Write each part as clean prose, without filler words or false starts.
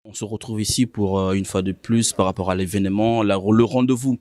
On se retrouve ici pour une fois de plus par rapport à l'événement, le rendez-vous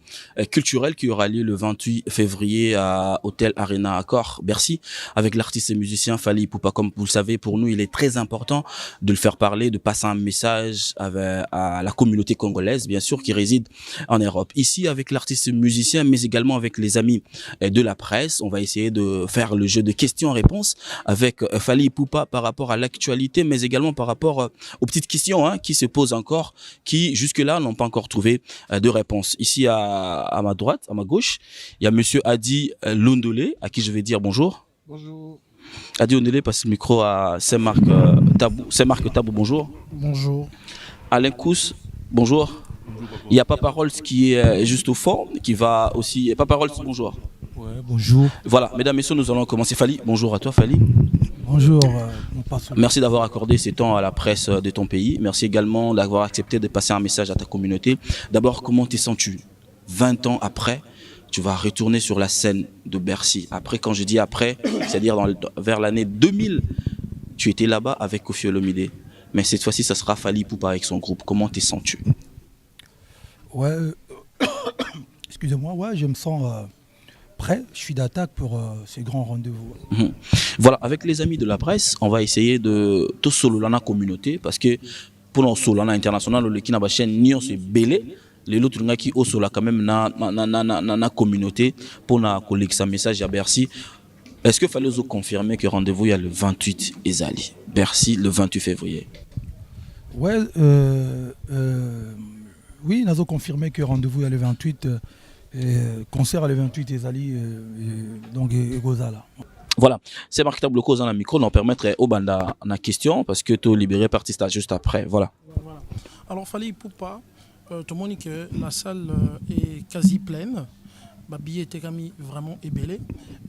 culturel qui aura lieu le 28 février à Hôtel Arena Accor, Bercy, avec l'artiste et musicien Fally Ipupa. Comme vous le savez, pour nous, il est très important de le faire parler, de passer un message à la communauté congolaise, bien sûr, qui réside en Europe. Ici, avec l'artiste et musicien, mais également avec les amis de la presse, on va essayer de faire le jeu de questions-réponses avec Fally Ipupa par rapport à l'actualité, mais également par rapport aux petites questions qui se posent encore, qui jusque-là n'ont pas encore trouvé de réponse. Ici à ma droite, à ma gauche, il y a monsieur Adi Londolé, à qui je vais dire bonjour. Bonjour. Adi Londolé passe le micro à Saint-Marc Tabou. Saint-Marc Tabou, bonjour. Bonjour. Alain Kous, bonjour. Il y a Papa Rolls qui est juste au fond, qui va aussi... Papa Rolls, bonjour. Ouais, bonjour. Voilà, mesdames, messieurs, nous allons commencer. Fally, bonjour à toi Fally. Bonjour. Merci d'avoir accordé ces temps à la presse de ton pays. Merci également d'avoir accepté de passer un message à ta communauté. D'abord, comment te sens-tu 20 ans après, tu vas retourner sur la scène de Bercy. Après, quand je dis après, c'est-à-dire vers l'année 2000, tu étais là-bas avec Koffi Olomide. Mais cette fois-ci, ça sera Fally Ipupa avec son groupe. Comment te sens-tu? Ouais, excusez-moi, ouais, je me sens prêt. Je suis d'attaque pour ces grands rendez-vous. Voilà, avec les amis de la presse, on va essayer de tout solo dans la communauté parce que pour nos solo international, le qui n'a pas chaîne ni on se belé. Les autres qui au solo quand même na communauté pour na collecter sa message à Bercy. Est-ce que fallait vous confirmer que rendez-vous il y a le 28 Ezali, Bercy le 28 février? Ouais, oui, nous avons confirmé que rendez-vous est le 28, concert le 28 Ezali, donc Gozala. Voilà, c'est Marc Tabloco dans le micro, nous permettre au banda la question parce que tu libéré partiste juste après. Voilà. Voilà. Alors, Fally Ipupa, tout le monde dit que la salle est quasi pleine. Le billet était vraiment ébélé.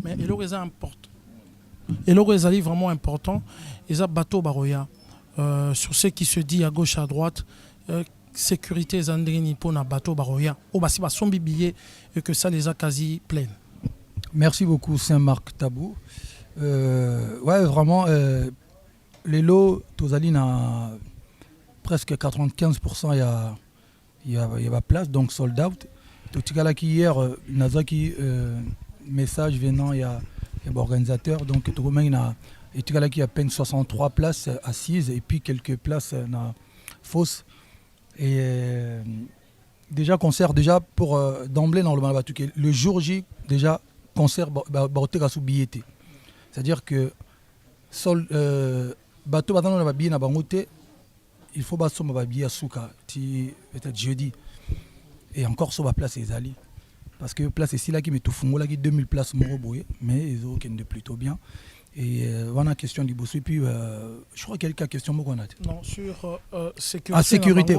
Mais il est important. Et le est vraiment important. Et ça, bateau Baroya. Sur ce qui se dit à gauche, à droite, sécurité Zandrini pour un bateau Baroya. Au bas, si son billet et que ça les a quasi pleines. Merci beaucoup, Saint-Marc Tabou. Ouais, vraiment, les lots, Tozali a presque 95%, il y a place, donc sold out. Tout qui hier, Nazaki, message venant, il y a organisateur, donc tout le monde il y a à peine 63 places assises et puis quelques places fausses. Et déjà, concert, déjà pour d'emblée dans le Malabatuke, le jour J, déjà, concert, sous billetté. C'est-à-dire que bateau na billet na bangote, il faut battre son billet à souka, peut-être jeudi. Et encore sur la place Ezali. Parce que place ici là qui met tout fond, là qui 2000 places mais ils ont plutôt bien. Et voilà la question du boss. Et puis je crois qu'il y a quelques questions qu'on a. Non, sur sécurité. Ah, sécurité,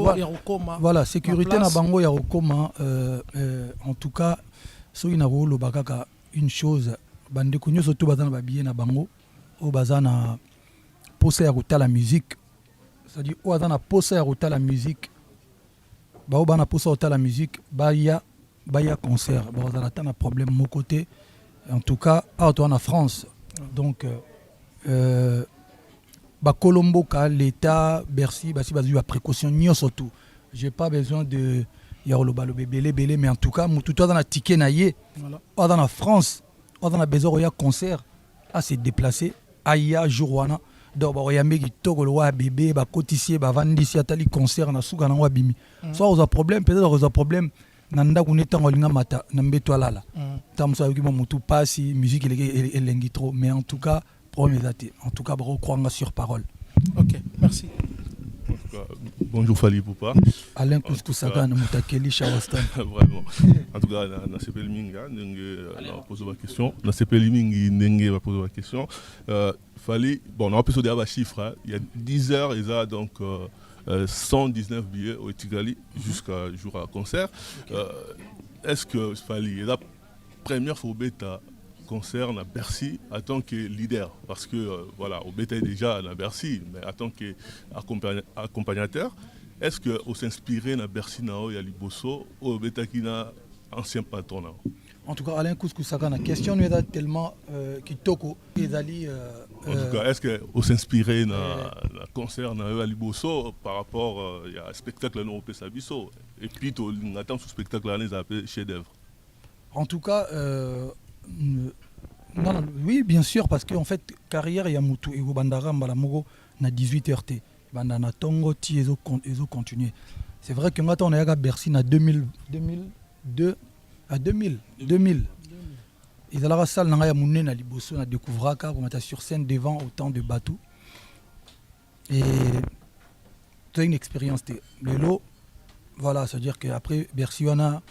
voilà, sécurité na bango ya Rokoma. En tout cas, so ina rolo bakaka une chose, bande kunyo surtout bazana ba billet na bango, au bazana poser à la musique. C'est-à-dire au bazana poser à la musique. Bah bana poser à la musique, baya concert. Bah on a un problème mon côté. En tout cas, en France. Donc, Colombo, l'État, Bercy, si vous avez précaution, surtout. Je n'ai pas besoin de belé, mais en tout cas, tout dans la ticket naïe, dans la France, dans la besoin de concert, à se déplacer, aïe, jourwana, donc il y a des gens bébé, cotissier, vandisi, atali concert, na souga na wabimi. Soit on a problème, peut-être on a problème. Nanda kuneta ngolinga mata nambeto alala tamsa yuki mutu pasi musique elengi trop, mais en tout cas problème date, en tout cas bro croanga sur parole. OK, merci. Bonjour Fally Ipupa. Alain Kouskou-Saga na mutakeli Shawastan. Vraiment. En tout cas na sepeli minga ndenge na poser ma question, na sepeli mingi ndenge va poser ma question. Fally, bon on a pu se dire un chiffre, il y a 10 heures et ça donc 119 billets au Tigali jusqu'à jour à concert. Okay. Est-ce que Fally est la première fois au bêta concert à Bercy en tant que leader? Parce que voilà, au bêta déjà à Bercy, mais en tant qu'accompagnateur, est-ce que vous s'inspirez à Bercy il y a Liboso ou au bêta qui n'a ancien patron? En tout cas, Alain Kouskou-Saga, la question nous est tellement qui toko ezali En tout cas, est-ce qu'on s'inspirait dans le concert à Liboso par rapport à un spectacle non au Sabiso? Et puis, on attend ce spectacle-là, on appelle chef-d'œuvre. En tout cas, non, oui, bien sûr, parce qu'en fait, carrière, il y a Moutou et Bandara Mbalamogo, na 18 RT. Bandana Tongo, Ti, ils ont continué. C'est vrai que maintenant, on est à Bercy, na 2002 à 2000. Ils allaient à la salle, on a mouné na Liboso, on a découvert qu'on était sur scène devant autant de bateaux. Et c'est une expérience. Le lot, voilà, c'est-à-dire qu'après Bercy, on a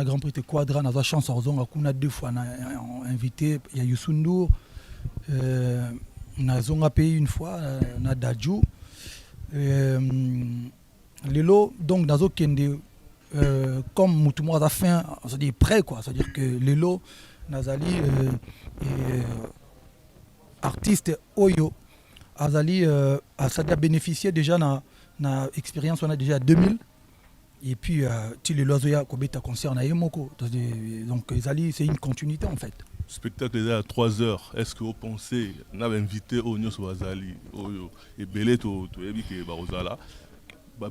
Grand Prix de Quadra, on a la chance, on a 2 fois invité, il y a Youssou N'Dour, on a Zonga Pays une fois, on a Dadju. Le lot, donc, dans le comme Moutoumou a fait, c'est-à-dire prêt, quoi. C'est-à-dire que le lot, Nazali, artiste Oyo, Azali, a bénéficié déjà de l'expérience, on a déjà 2000. Et puis, le Lozoya, Kobeta concert, on a Yemoko. Donc, Azali, c'est une continuité en fait. Le spectacle est à 3 heures. Est-ce que vous pensez, on a invité Onyo Swazali, Oyo, et Belé, tu es Barozala,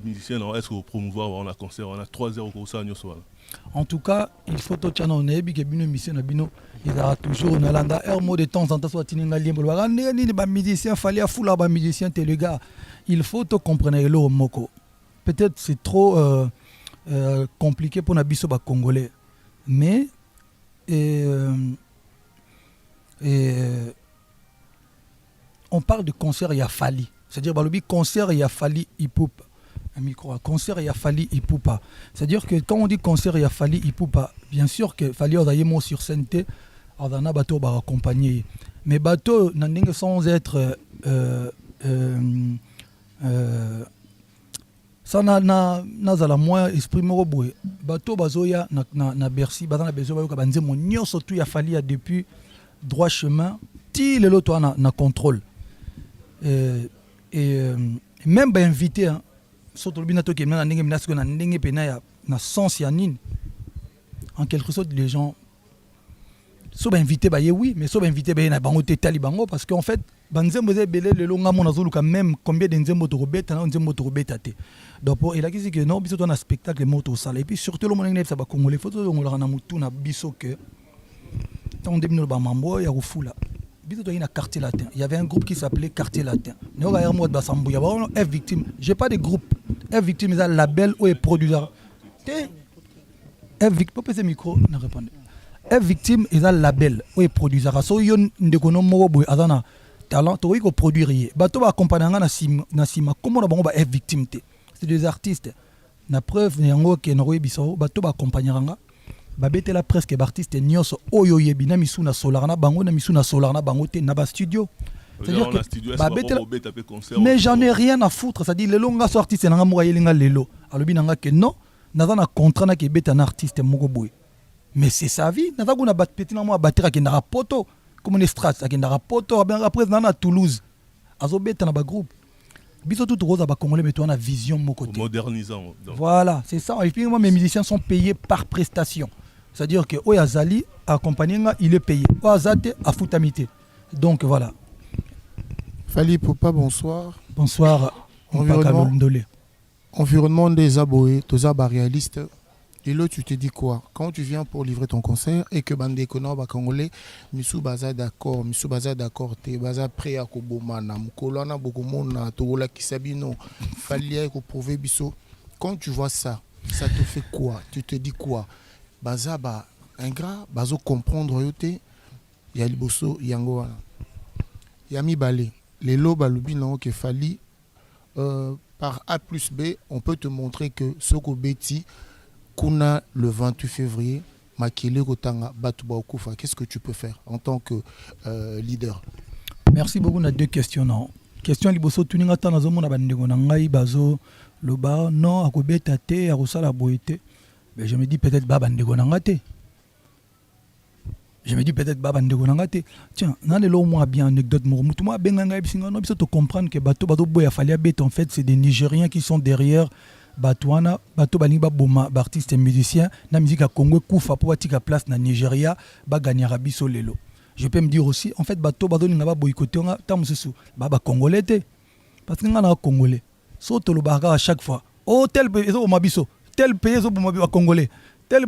musicien, est-ce que vous promouvoir on a concert, on a 3 heures au Sanyo Swala? En tout cas, il faut que tu aies que Bino Mission Bino, il y a toujours un landa, un mot de temps en temps, soit tu n'as pas de musicien, il fallait fouler un musicien, t'es le gars. Il faut te comprendre le moko. Peut-être c'est trop compliqué pour Nabiso Congolais, mais on parle de concert, il y a Fali. C'est-à-dire, le concert, il y a Fali, hip-hop. Un micro, concert, il y a Fali, hip-hop. C'est-à-dire que quand on dit concert, il y a Fali, hip-hop, bien sûr que Fali, on a eu sur scène, on a un bateau pour accompagner. Mais bateau, sans être. Ça n'a pas moins exprimé au bout. Bateau, bazoya, na Bercy, bazana besoin, banze mon nyo surtout il y a Fali depuis droit chemin, ti le lot na contrôle. Et même ba invité hein, surtout le binato qui est na ndenge minasko na ndenge pena ya na sens ya nini. En quelque sorte les gens so ba invité ba oui, mais so ba invité ba na bango tetali bango parce qu'en fait banzembo ze belé le longa mona zoluka même combien de nzembo to robeta na nzembo to robeta te. Donc il a dit que non biso to na spectacle moto sala et puis surtout le monde ça ba congolais photo on la na mutu na biso que tant de bino ba mambo ya rufula. Il y avait un groupe qui s'appelait Quartier Latin. Je F Victime. Je n'ai pas de groupe. F Victime est un label où est producteur. F Victime, micro, ne répondez. F Victime est un label où est producteur. So yon ndekono boy azana talent to ko produire. Bato ba accompagner na sima comment na bango ba F Victime te. C'est des artistes. Na preuve nyango ke no biso bato ba accompagner nga. Babetela presque artiste nyonso oyo yebi na misu na solar na bango na misu na solar na bango te na ba studio. C'est-à-dire que babetela mais j'en ai rien à foutre, c'est-à-dire le longa so artiste na nga yelinga lelo alobi nanga que non naza na contrat na ke beta na artiste moko boy. Mais c'est sa vie, naza kuna bat petina mo batira ke na poto comme une strat ke na poto bien après na Toulouse. Azo beta na ba groupe. Biso tout rose ba congolais mais toi on a vision mon côté. Modernisant. Donc. Voilà, c'est ça. Et puis moi mes musiciens sont payés par prestation. C'est-à-dire que Oyazali accompagné il est payé. Oyazate a foutamité. Donc voilà. Fali Poupa, bonsoir. Bonsoir. Environnement des aboés, tous les réalistes. Et là, tu te dis quoi? Quand tu viens pour livrer ton concert et que Bandé Kono Congolais, Missou Baza d'accord, t'es Baza prêt à Kobomana, Mkolana Bogomona, Togola Kisabino, Fali à prouver Bisso. Quand tu vois ça, ça te fait quoi? Tu te dis quoi? Baza ba ingrat, bazo comprendre yote, ya liboso yango wana. Yami balé, les lots balubi non que Fali par A plus B, on peut te montrer que Soko Beti Kuna le 28 février, Makele Kotanga Batuba Okufa. Qu'est-ce que tu peux faire en tant que leader? Merci beaucoup. On a 2 questions. Non. Question liboso tuninga tana zomo na bandeko na ngai bazo loba non akobeta te akosala boete. Mais je me dis peut-être baba ndeko nanga te. Je me dis peut-être baba ndeko nanga te. Tiens, dans les lots moi bien anecdote mo mutu moi benga ngai bisinga no biso to comprendre que bato boya fallait bet en fait c'est des Nigériens qui sont derrière Batouana, bato balinga boma artistes et musiciens na musique à Congo kufa pour tika place na Nigeria ba gagnera biso lelo. je peux me dire aussi en fait bato bazolinga ba boycotter nga ta mususu ba congolais te parce que nga na congolais so to lo baka à chaque fois oh tel pays zo mabiso tel pays zo ba congolais tel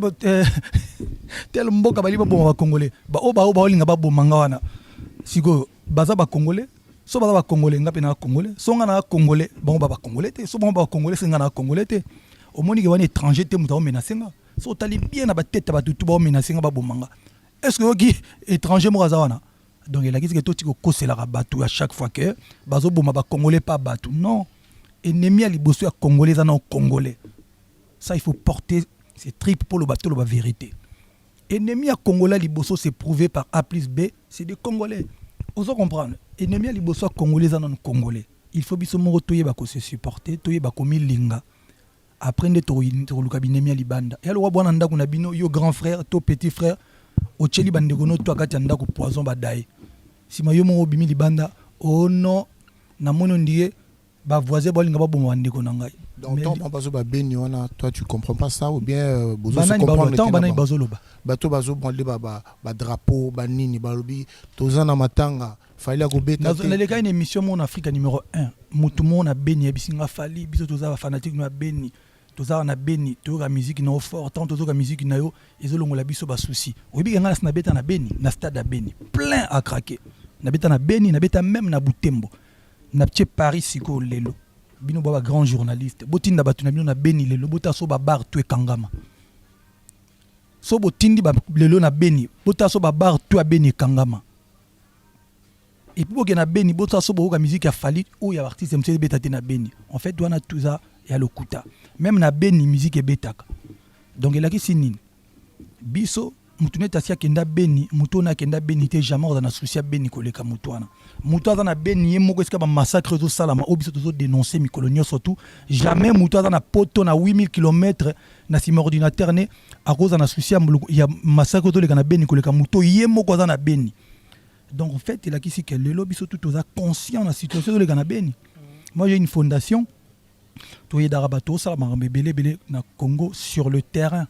tel mboka bali ba ba congolais ba olinga ba bomanga wana siko baza ba congolais so baza ba congolais nga pe na congolais so nga na congolais ba congolais te so ba congolais nga na congolais te au moni ke wana étranger te muta menacer nga so tali bien na ba tête ba tutu ba menacer nga ba bomanga est-ce que oki étranger mo wana donc il a dit que tout tiko kosela bato à chaque fois que bazo boma ba congolais pas bato non ennemi à liboso ya congolais za na congolais ça il faut porter ses tripes pour le bateau la vérité ennemi à congolais liboso c'est prouvé par A plus B c'est des congolais oso comprendre ennemi à liboso ya congolais za na congolais il faut biso mo toye ba ko se supporter toye ba ko milinga après nde to luka binemi ya libanda ya lo bwana ndako na bino yo grand frère to petit frère ocheli bandeko no to akati ndako poison badaye sima yo mo bimi libanda oh non na mono ndiye ba voisin bolinga ba bomo bandeko na ngai donc tant pas bazo ba beni wana toi tu comprends pas ça ou bien bozo se comprendre tant banani bazo loba bato bazo bonde ba drapeau ba nini ba lobi tozana matanga fallait ko beta na les gars une émission mon Afrique numéro 1 mutu mo na beni bisinga fali biso toza ba fanatique na beni toza na beni toza musique na fort tant toza musique na yo ezolongola biso ba souci oyebi nga na beta na beni na stade à beni plein à craquer na beta na beni na beta même na butembo na petit Paris siko lelo bino baba grand journaliste botinda batu na bino na beni lelo bota so ba bar to kangama so botindi ba lelo na beni bota so ba bar to beni kangama et puis boke na beni bota so boka musique ya fali ou ya artiste monsieur beta te na beni en fait doit na tout ça ya lokuta même na beni musique e betaka donc il a qui sinine biso mutu neta sia kenda beni mutu na kenda beni te jamais dans na souci beni koleka mutu wana mutu na beni ye moko eska ba massacre zo salama obiso to dénoncer mi colonial surtout jamais mutu na poto na 8000 km na sim ordinateur ne à cause na souci ya massacre to le na beni koleka mutu ye moko na beni donc en fait il a qui si que le lobby surtout to conscient la situation de le na beni moi j'ai une fondation to ye darabato salama belé na Congo sur le terrain.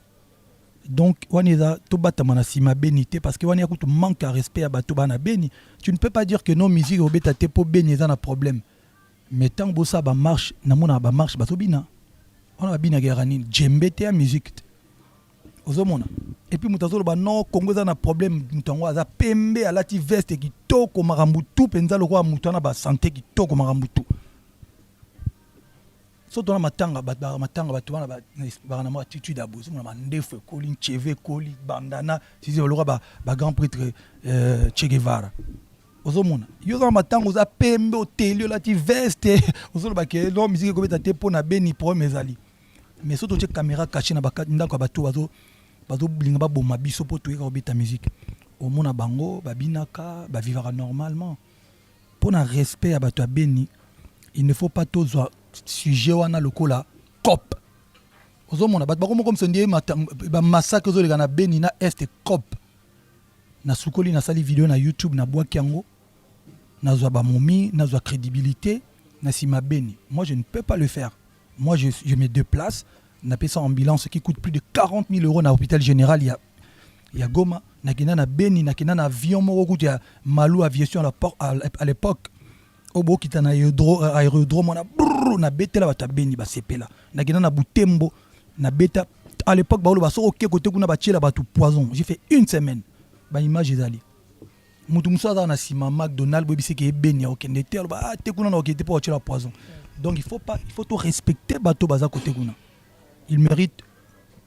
Donc, on est là, tout batamana sima bénité parce que on est à manque à respect à bateau bana béni. Tu ne peux pas dire que non musique au bêta pour béni ça un problème. Mais tant que ça marche, na mona ba marche bateau bina. On a bina guerani djembe te musique. Ozomona. Et puis mutazo ba non Congo ça un problème mutango za pembe à la ti veste qui toko marambutu penza le roi mutana ba santé qui toko marambutu. So dans matanga batu wana na attitude abuzu na mandefu koli cheve koli bandana si le roi ba grand prêtre Che Guevara ozomona yo dans matanga za pembe hotel la ti veste ozo ba ke lo musique ko beta te pona beni pour mezali mais so to che caméra cachée na ndako batu bazo blinga ba boma biso po to ka beta musique omona bango babinaka ba vivre normalement pour un respect à batu beni il ne faut pas tous sujet wana lokola cop ozomona bat bako comme sondie ba massacre zo le na beni na est cop na sukoli na sali vidéo na YouTube na bwa kiango na zo ba momi na zo crédibilité na sima beni moi je ne peux pas le faire moi je me déplace na pesa ambulance qui coûte plus de 40 000 € na hôpital général il y a Goma na kina na beni na kina na avion mo coûte ya Malou aviation à l'époque obo kita na aérodrome na beta la bata beni ba sepela na kina na butembo na beta à l'époque ba ba so ok côté kuna ba tiela batu poison j'ai fait une semaine ba image ezali mutu musa na sima McDonald's bobi seke beni ya okende te ba te kuna na okende pour tiela poison donc il faut tout respecter bato baza côté kuna il mérite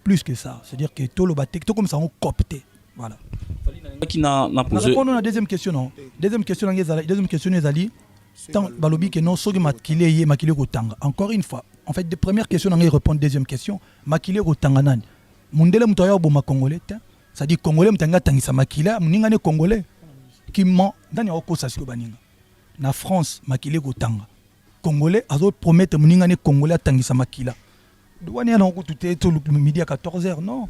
plus que ça c'est à dire que tout le baté tout comme ça on copté voilà qui n'a posé la deuxième question non deuxième question ezali tant balobi que non soki makile kotanga encore une fois en fait de première question on répond deuxième question makile kotanga nani mundele muto ya boma congolais ça dit congolais mutanga tangisa makila muninga ne congolais qui ment ndani okosa siko baninga na France makile kotanga congolais azo promettre muninga ne congolais tangisa makila douane na ko tout midi à 14h non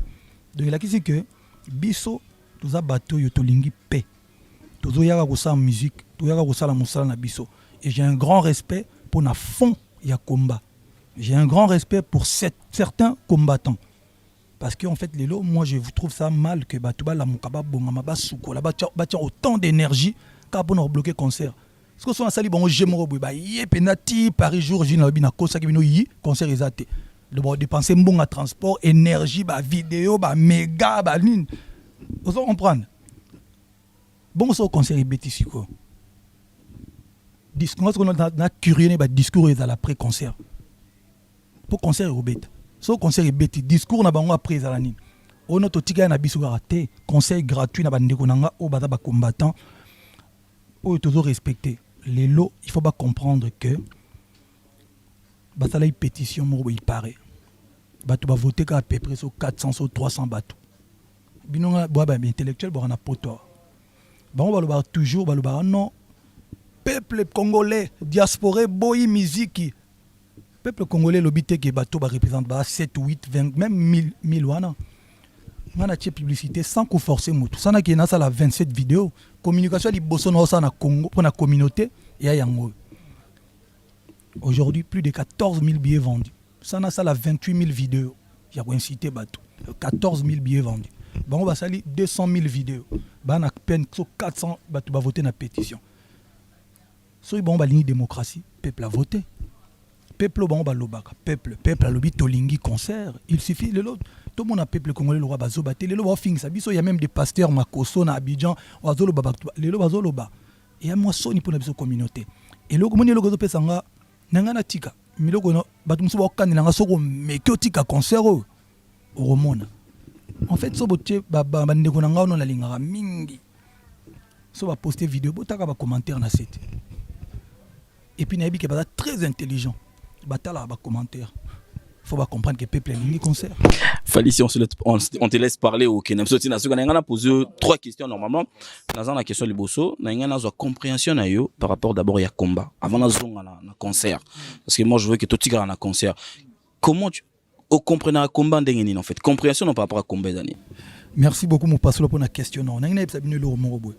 donc il a dit que biso toza bato yo tolingi paix tozo yaka ko sa musique toyaka ko sala musala na biso et j'ai un grand respect pour na fond ya combat j'ai un grand respect pour certains combattants Parce qu'en fait, les lots, moi je trouve ça mal que Batouba la Moukaba Bongama Basouko, là-bas, autant d'énergie qu'à pour bloquer le concert. Parce que si on a bon, j'aime yé penati Paris jour, j'ai une cosa qui vient concert exacté. De dépenser bon à transport, énergie, vidéo, méga, ligne. Vous comprenez? Bon, ça au concert est bêtise quoi. Discours, on a curieux, discours est à l'après-concert. Pour concert est bête. So concert est bête. Discours n'a pas après à la ligne. On a tout tika na bisu raté. Conseil gratuit na bande konanga au bata ba combattant. On est toujours respecté. Les lots, il faut pas comprendre que batala pétition mo il paraît. Bato ba voter ka à peu près sur 400 sur 300 bateaux. Binonga boba intellectuel bo na poto. Ba on va le toujours ba le non. Peuple congolais, diaspora, boy musique. Peuple congolais, l'obité qui bateau représente 7, 8, 20, même 1000 wana. On a une publicité sans qu'on force moutou. Ça n'a qu'à la 27 vidéos. Communication di bosso na na Congo pour la communauté et à yango. Aujourd'hui, plus de 14 000 billets vendus. Ça n'a ça la 28 000 vidéos. Il y a incité bateau. 14 000 billets vendus. Bon, on va salir 200 000 vidéos. On a peine 400 bateau va voter na pétition. So bon ba ligne démocratie, peuple a voté. Peuple bon ba lobaka, peuple a lobby tolingi concert, il suffit le l'autre. Tout le monde a peuple congolais le roi bazo baté, le loba fin ça biso il y a même des pasteurs makoso na Abidjan, wazo loba le loba bazo loba. Et y a moi soni pour na biso communauté. Et le communauté le gozo pesanga nanga na tika, mi le gono batu muso ba okani nanga soko mekyo tika concert o romona. En fait so boté ba ndeko nanga ono na lingara mingi. So ba poster vidéo botaka ba commentaire na site. Et puis Naïbi qui est très intelligent. Batala ba commentaire. Faut pas comprendre que le peuple est lié concert. Falici, on te laisse parler au Kenya. On a posé 3 questions normalement. Dans la question du bosso, on a une compréhension par rapport d'abord à combat. Avant la zone à concert. Parce que moi je veux que tout le monde ait un concert. Comment tu comprends un combat en fait? Compréhension par rapport à combat d'année. Merci beaucoup mon pasteur pour la question. On a une épisode le Romo. Vous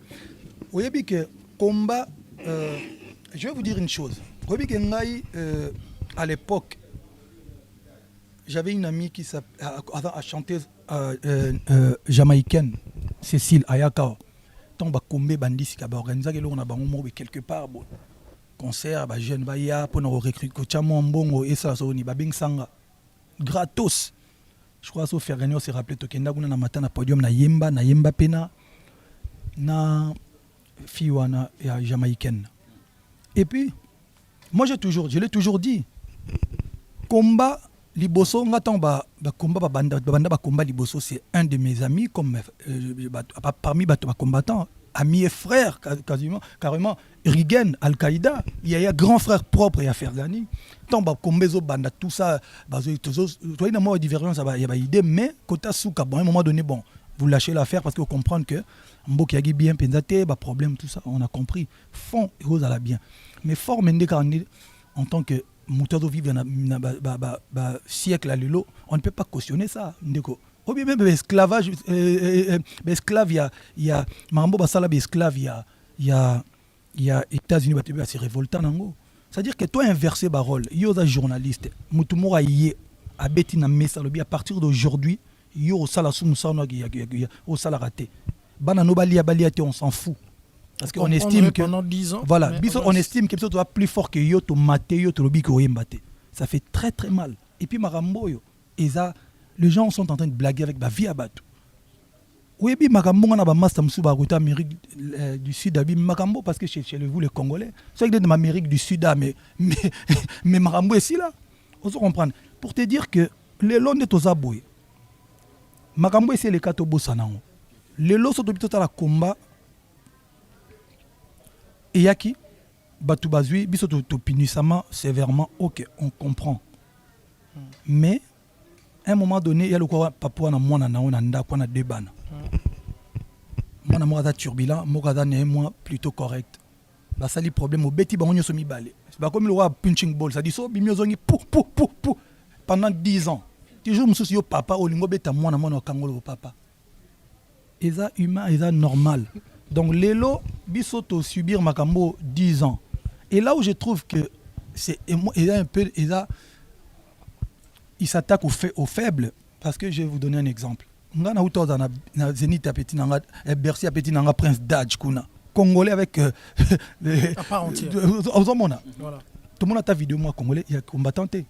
voyez que combat. Je vais vous dire une chose. À l'époque, j'avais une amie qui a chanté jamaïcaine, Cécile Ayaka. Tant que combat bandit qui a organisé quelque part concert, jeune baya pour nous recruter Chamambongo et ça soni babing sanga gratos. Je crois que Ferragno s'est rappelé que kenda kuna na matin na podium na yemba pena na fiwana ya jamaïcaine. Et puis, moi je l'ai toujours dit, combat liboso, combat liboso, c'est un de mes amis, comme parmi les combattants, amis et frères, carrément, Rigen, Al-Qaïda, il y a grand frère propre et à Fergani. Tant combezo banda tout ça, il y a une divergence, il y a une idée, mais quand à un moment donné, bon, vous lâchez l'affaire parce que vous comprenez que Mbok yagi bien pensé, problème, tout ça, on a compris. Fond et rose à la bien. Mais fort en tant que moteur de vivre dans siècle à l'élo, on ne peut pas cautionner ça. Ou bien même esclavage, esclave, il y a Mambo Basala, esclave, il y a États-Unis, c'est révoltant. C'est-à-dire que toi, inversé parole, il y a des journalistes, Moutoumora yé, à Bettina Messa, à partir d'aujourd'hui, il y a au Salasum Sana, au Salaraté. On s'en fout. Parce qu'on estime que pendant 10 ans, voilà, on estime que tu es plus fort que yo to maté yo to lobi ko yembaté. Ça fait très très mal. Et puis marambo yo, les gens sont en train de blaguer avec ma vie à bateau. Oui, puis marambo na ba master msu ba ruta Amérique du Sud abi marambo parce que chez vous les Congolais, c'est que de Amérique du Sud mais marambo ici là. On se comprendre. Pour te dire que les longs de tozaboy. Marambo c'est les katobo sanango. Les lots sont depuis la combat. Et yaki, Batou Bazui, biso to punissement sévèrement, ok, on comprend. Mais, à un moment donné, il y a le quoi, papa na moi na nda quoi na débana. Moi na moi turbulent, moi na moi plutôt correct. Bah ça les problèmes au beti ba onyo somi balé. C'est pas comme le roi punching ball, ça dit so bimio zongi pou pendant 10 ans. Toujours monsieur yo papa olingo beta moi na kangolo papa. Et ça humain, et ça normal. Donc, l'élo, bisoto subir Makambo 10 ans. Et là où je trouve que c'est un peu, il s'attaque aux faibles, parce que je vais vous donner un exemple. Nga na uto na Zénith apeti nanga Bercy apeti nanga Prince Daj kuna. Congolais avec à part entière. Voilà. Tout le monde a ta vidéo moi congolais, il y a combattant té.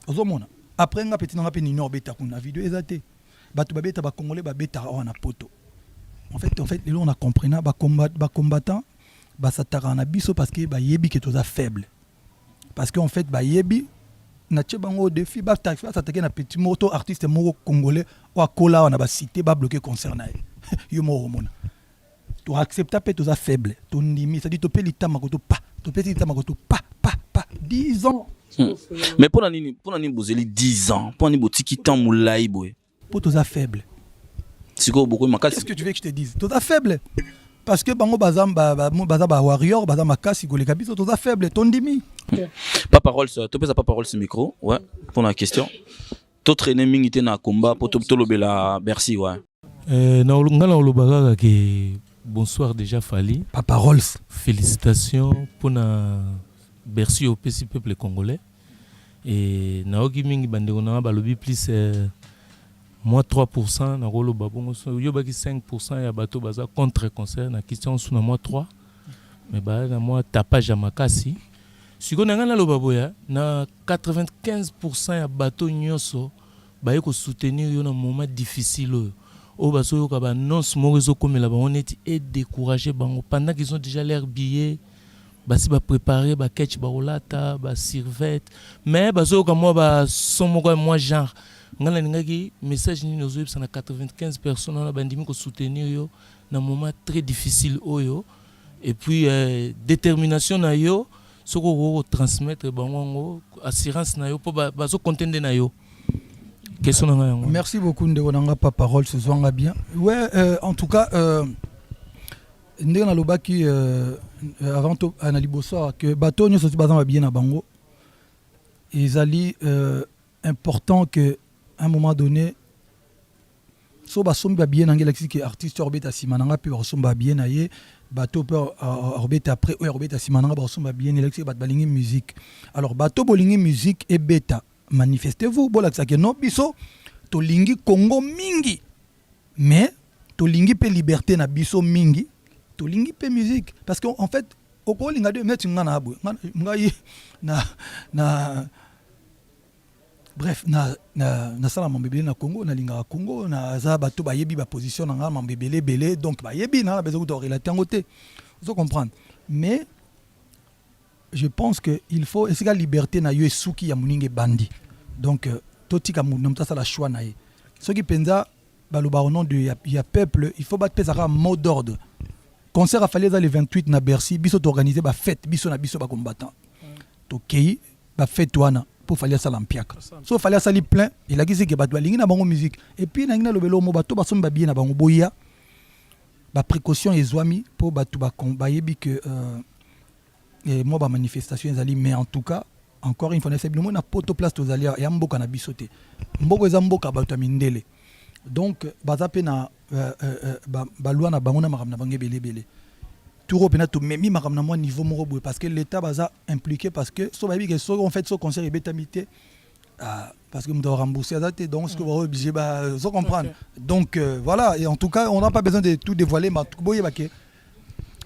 Ozomona. Après nga petit nanga pe Nino beta kuna vidéo ezate. Batu babeta ba congolais ba beta na poto. En fait les on a compris na ba combattant ba satara na biso parce que ba yebi que toza faible. Parce que en fait ba yebi na tchebango défi ba s'attaquer na petit moto artiste moko congolais ou akola on a ba cité ba bloquer concert na yo mo mona. Tu acceptes pe toza faible. Ton ndimi ça dit to pe litama ko to pa. To pe litama ko to pa 10 ans. Mais pour nani bozeli 10 ans, pour nani botiki temps moulai boy. Pour toza faible. Siko beaucoup makasi. Qu'est-ce que tu veux que je te dise? Toza faible. Parce que bango bazam ba warrior, bazam makasi go les kabiso toza faible, ton ndimi. Pas parole, tu peux pas parole ce micro, ouais, pour la question. D'autres ennemis étaient na combat pour to lobela Bercy, ouais. Na ngala lobaka ke bonsoir déjà Fally. Papa Rolls. Félicitations pour na Bercy au peuple congolais. Et naoki mingi bandeko na balobi plus moins 3% na rolo babongo yo baki 5% ya bato baza contre concert na question sous na moins 3. Mais ba na moi tapage ya makasi. Siko na ngana lo baboya na 95% ya bato nyonso ba ko soutenir yo na moment difficile. O baso yo ka ba annonce mo rezo comme la ba on est découragé bango pendant qu'ils ont déjà l'air billets. Basi ba préparer ba ketch ba rolata ba servette mais bazo ka moi ba son moi genre ngala ngaki message ni nozo yebisa na 95 personnes na bandimi ko soutenir yo na moment très difficile oyo et puis détermination na yo soko ko transmettre bango assurance na yo po bazo contender na yo. Question na yango. Merci beaucoup ndeko nanga pa parole ce soir bien. Ouais en tout cas ndeko na lobaki avant tout anali bosoir que bateau nyonso ti bazama bien na bango ezali important que à un moment donné so basombi ba bien ngela kisi que artiste orbeta simananga pe basomba bien na ye bateau pe orbeta après orbeta simananga basomba bien elexi bat balingi musique alors bateau bolingi musique et beta manifestez-vous bola que non biso to lingi Congo mingi mais to lingi pe liberté na biso mingi to lingi pe musique parce que en fait oko linga de mettre ngana abwe ngai na bref na sala mambebele na Congo na linga Congo na za bato ba yebi ba position na mambebele belé donc ba yebi na besoin de relater ngote vous comprendre mais je pense que il faut essayer la liberté na yo suki ya muninge bandi donc totika munamta sala choix na ye ce qui penza baloba au nom de ya peuple il faut battre un mot d'ordre. Concert a fallu le 28 na Bercy, biso organiser ba fête, biso na biso ba combattant. To kei ba fête wana pour falloir ça l'ampiaka. So falloir ça li plein, il a dit que ba lingi na bango musique et puis na ngina lobelo mo bato ba somba bien na bango boya. Ba précaution ezwami pour bato ba combat yebi que et moi ba manifestation ezali mais en tout cas encore une fois c'est bien na poto place to zalia ya mboka na bisote. Mboko za mboka bato mindele. Donc bazape na balwa na bango na makamna bange belebele tout pena to memi makamna moi niveau moko parce que l'état baza impliqué parce que so babi que so en fait so concert betamité parce que on doit rembourser adate donc ce que vous obligé ba so comprendre donc voilà et en tout cas on n'a pas besoin de tout dévoiler mais tout boye ba que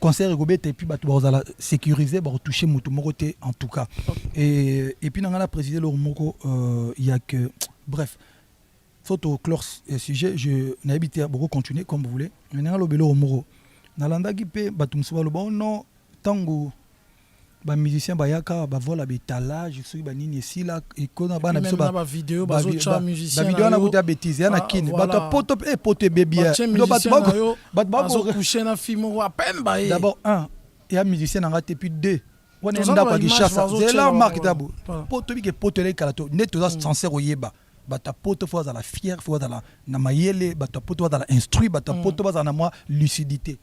concert gobete et puis ba to la sécuriser ba toucher mutu moko te en tout cas et puis na ngana préciser le moko il y a que bref faut clore ce sujet, je n'ai habité à beaucoup continuer comme vous voulez. Je n'ai pas le au moro. Nalanda qui peut batumsuba le bon non tango ba musicien bayaka ba vola betala je suis ba nini si là et qu'on a ba na ba vidéo ba zocha musicien. Ba vidéo na buta bêtise na kin ba poto e poto bébé. Do ba coucher na film à peine ba. D'abord un et un musicien en raté puis deux. On est là qui chasse. C'est là marque d'abord. Poto bi que poto les kalato net to sincère oyeba. Bata poto faut dans la fière faut dans la na mayele bata poto dans la instruit bata poto dans na moi lucidité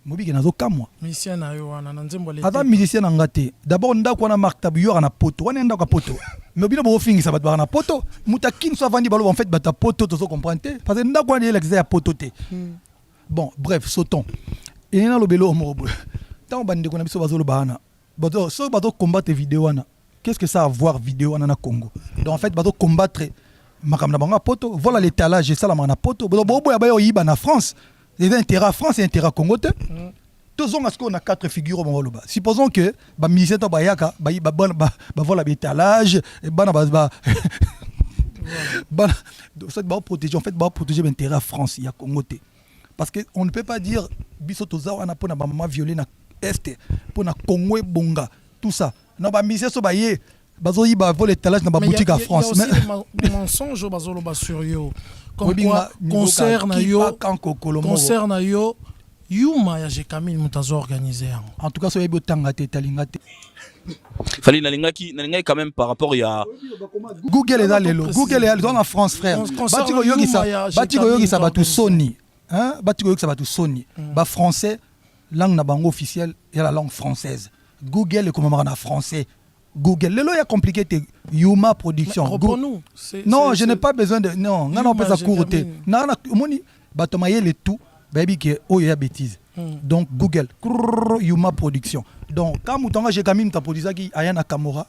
mobi ke nazo kamwa musicien na yo wana na nzembo le ata musicien na ngate d'abord ndako na marque tabu yo na poto wana ndako poto mais bino bo fingi ça bata na poto mutakin so vandi balo en fait bata poto to so comprendre parce que ndako na l'ex ya poto te bon bref sautons et na lobelo mo tant bande ko na biso bazolo bana bato so bato combattre vidéo wana qu'est-ce que ça a à voir vidéo wana na Congo donc en fait bato combattre makamna banga poto voilà l'étalage ça la mana poto bobo ya bayo yiba na France les intérêts France et intérêts Congo te tous on a ce qu'on a 4 figures au Moloba supposons que ba ministère to bayaka ba voilà l'étalage et bana ba ça va protéger en fait va protéger l'intérêt France il y a Congo te parce que on ne peut pas dire biso toza wana pona ba mama violer na est pona Congo bonga tout ça non ba ministère so baye bazoyi ba voler l'étalage na ba boutique à France mais il y a aussi des mensonges bazolo ba sur yo comme quoi concerne yo Yuma ya Jekamil mutazo organisé en tout cas so yebo tanga te talinga te fallait nalingaki quand même par rapport à Google est là Google est dans la France frère batiko yoki ça va tout Sony hein batiko yoki ça va tout Sony ba français langue na bango officielle et la langue française Google est comme en français Google le est compliqué te Yuma production non je n'ai pas besoin de non on peut ça courter non moni batomaye le tout baby que oh ya bêtise donc Google Yuma production donc quand mutonga j'ai quand même ta produit qui ayana Kamora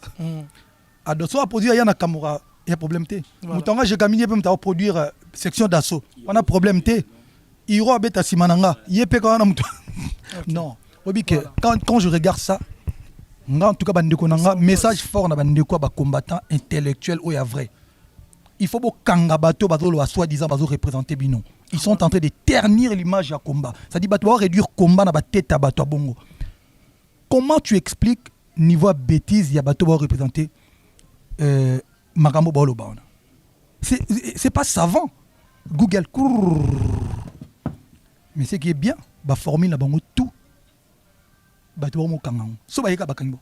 ado so produire ayana Kamora il y a problème té mutonga j'ai quand même ta produire section d'assaut on a problème té iro beta simananga yepé quand on non baby que quand je regarde ça en tout cas bandeko nanga message fort na bandeko ba combattant intellectuel ou ya vrai il faut beau kanga bato bazolo soi-disant bazo représenter bino ils sont en train de ternir l'image à combat ça dit bato réduire combat na ba tête à bato bongo comment tu expliques niveau bêtise ya bato ba représenter makambo ba loba c'est pas savant Google mais ce qui est bien ba formule na bango tout bato mo kanga so ba yeka bakango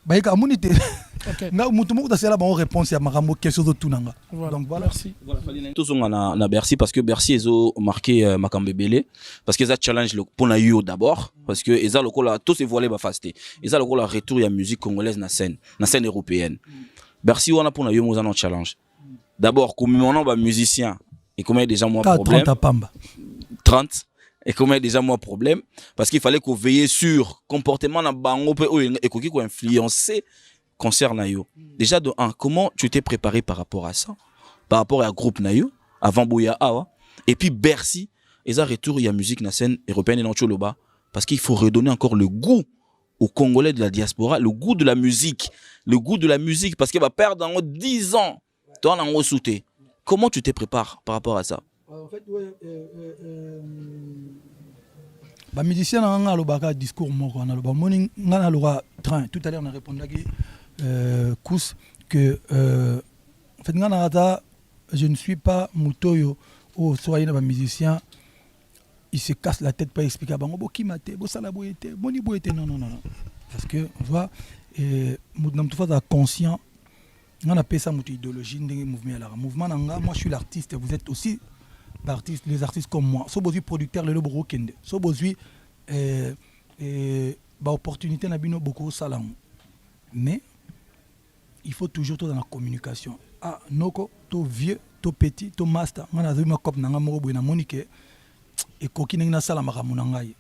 bayeka amunité na mutu moko dasela ba réponse ya makambo question zo tunanga donc voilà merci tous on a Bercy parce que Bercy ezo marqué makambo belé parce que ça challenge le pona yo d'abord parce que eza lokola tous se voiler ba fasté eza lokola retour ya musique congolaise na scène européenne Bercy wana pona yo mozana challenge d'abord comme mon ba musicien et combien déjà moi problème 30 et comment déjà moi problème parce qu'il fallait qu'on veille sur comportement na bango pe et qu'on influencer concert na yo déjà de un comment tu t'es préparé par rapport à ça par rapport à groupe na yo avant Boya Awa et puis Bercy et ça retour il y a musique na scène européenne et non choloba parce qu'il faut redonner encore le goût aux Congolais de la diaspora le goût de la musique parce qu'il va perdre en 10 ans toi en haut souté comment tu te prépares par rapport à ça en fait ba musicien nga lobaka discours moko na loba moni nga na loba train tout à l'heure on a répondu Kous que en fait nga na je ne suis pas mutoyo ou soyez na ba musicien il se casse la tête pas expliquer bango boki maté bo sala boyete boni boyete non parce que on voit mudam tout fa conscient nga na pesa mutu idéologie ndenge mouvement nanga moi je suis l'artiste vous êtes aussi les artistes comme moi so besoin producteur le bro kende so besoin ba opportunité na bino beaucoup salam mais il faut toujours tout dans la communication noko to vieux to petit to master ngana zuma cop nanga moko boina monique et kokine na sala makamuna ngai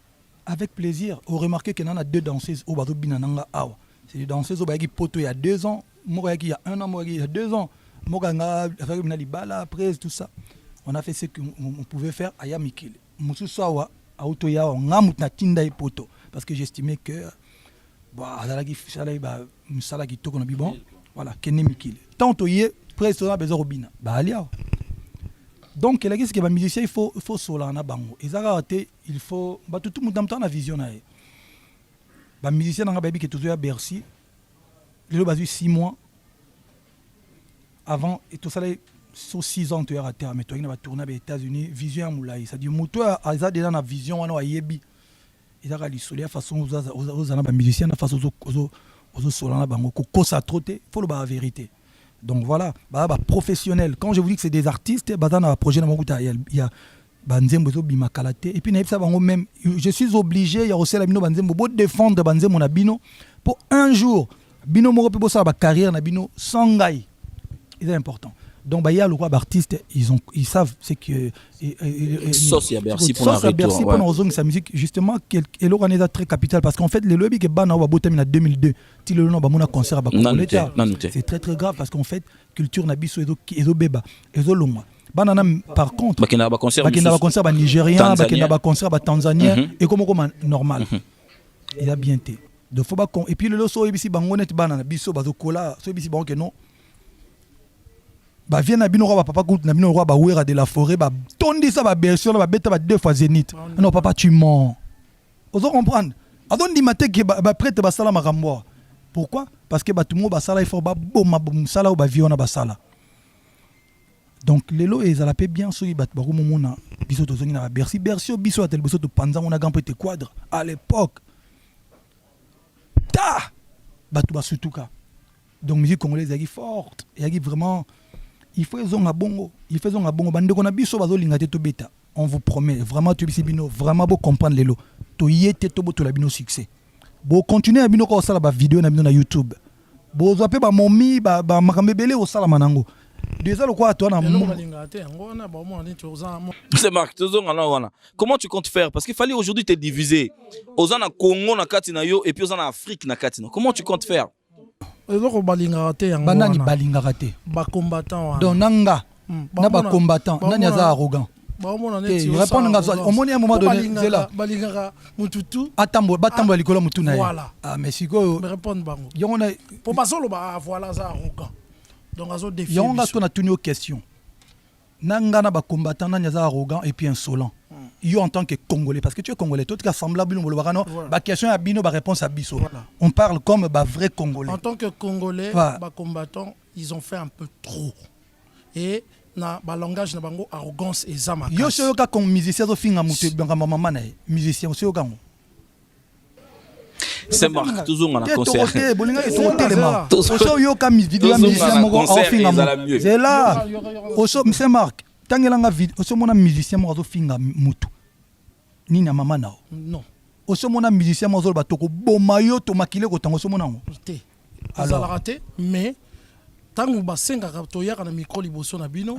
avec plaisir au remarquer que nana deux danseuses au bazo bina nanga awa c'est des danseuses au bayaki poto il y a 2 ans moko il y a 1 an moko il y a 2 ans moko nga avec na libala après tout ça on a fait ce qu'on pouvait faire à Yamikil. Moussoua a autoya on na tinda poto parce que j'estimais que azalaki salaki to na bibon voilà kene mikil. Tant toyé presque on a besoin robina. Alia. Donc la qu'est-ce que ba musicien il faut sola na bango. Ezaka il faut tout monde dans la vision na. Ba musicien na baby qui toujours à Bercy. Le basu 6 mois avant et tout ça sur 6 ans tu es à terre mais toi il va tourner aux États-Unis vision à moulay ça dit moto a déjà na vision wana yebi il a l'isoler façon aux ana ba musicien na façon aux solana bango ko ça trotter faut le ba vérité donc voilà ba professionnel quand je vous dis que c'est des artistes ba dans un projet na mokuta il y a banzembo zo bima kalaté et puis na ça bango même je suis obligé il y a aussi la bino banzembo bo défendre banzembo na bino pour un jour bino moko pe bo ça ba carrière na bino sans ngai c'est important Donc il y a le roi d'artistes, ils savent c'est que sauce à Bercy pour un retour. Bercy pour une sa musique justement et l'organisation très capitale parce qu'en fait le lobby que bana wa botamina 2002 ti le no ba mona concert ba c'est très très grave parce qu'en fait culture na biso ezo beba ezo longwa banana par contre bakena ba concert ba nigérien bakena ba concert ba tanzanien et comme normal il a bien été donc faut pas et puis le loso ebisi bangonet banana biso bazo kola so ebisi bango que non ba vient na bino roi papa gout na bino roi ba wera de la forêt ba tondi ça ba bersion ba beta ba 2 fois zénith non papa tu mens ozo comprendre adon di maté que ba prêtre ba sala makambo pourquoi parce que ba tout monde ba sala il faut ba boma sala ou ba viona ba sala donc lelo ezala pe bien so ba ba mona biso to zongi na Bercy biso atel biso to panza on a grand petit quadre à l'époque ta ba tout ba surtout ka donc musique congolaise est forte et vraiment il faut zonga bongo bande ko na biso bazolinga te to beta on vous promet vraiment tu bisi bino vraiment beau comprendre lelo to yete to boto la bino succès bo continuer bino ko sala ba vidéo na bino na YouTube bo zo pe ba momi ba makambe belé au sala manango déjà le quoi toi na c'est Marc tozonga na wana comment tu comptes faire parce qu'il fallait aujourd'hui te diviser ozana Congo na kati na yo et puis ozana Afrique na kati na comment tu comptes faire banani balingaka te combattant donc nanga na ba combattant nani aza arrogant répondre nga omoni un moment donné zela balingaka mututu atambo batambo likolo mutu na voilà mais siko répondre bango yona pour pas solo ba voilà za arrogant donc azo défier yona to na tuni aux questions nanga na ba combattant nani aza arrogant et puis insolent yo en tant que Congolais parce que tu es Congolais toi tu es semblable no bolobana ba question à bino ba réponse à biso on parle comme ba vrai Congolais en tant que Congolais ba combattants ils ont fait un peu trop et na ba langage na bango arrogance et zamaka yo so ka comme musicien zo finga mutu banga mama na musicien so ka c'est Marc toujours on a concert bolinga et ton téléma so yo ka vidéo musicien moko a finga c'est là so c'est Marc tangelanga vidéo oso mona musicien mo azo finga mutu nini ya mama nao non oso mona musicien mo azo batoko boma yo to makile ko tango so mona ngo te alors raté mais tango basengaka to yaka na micro liboso na bino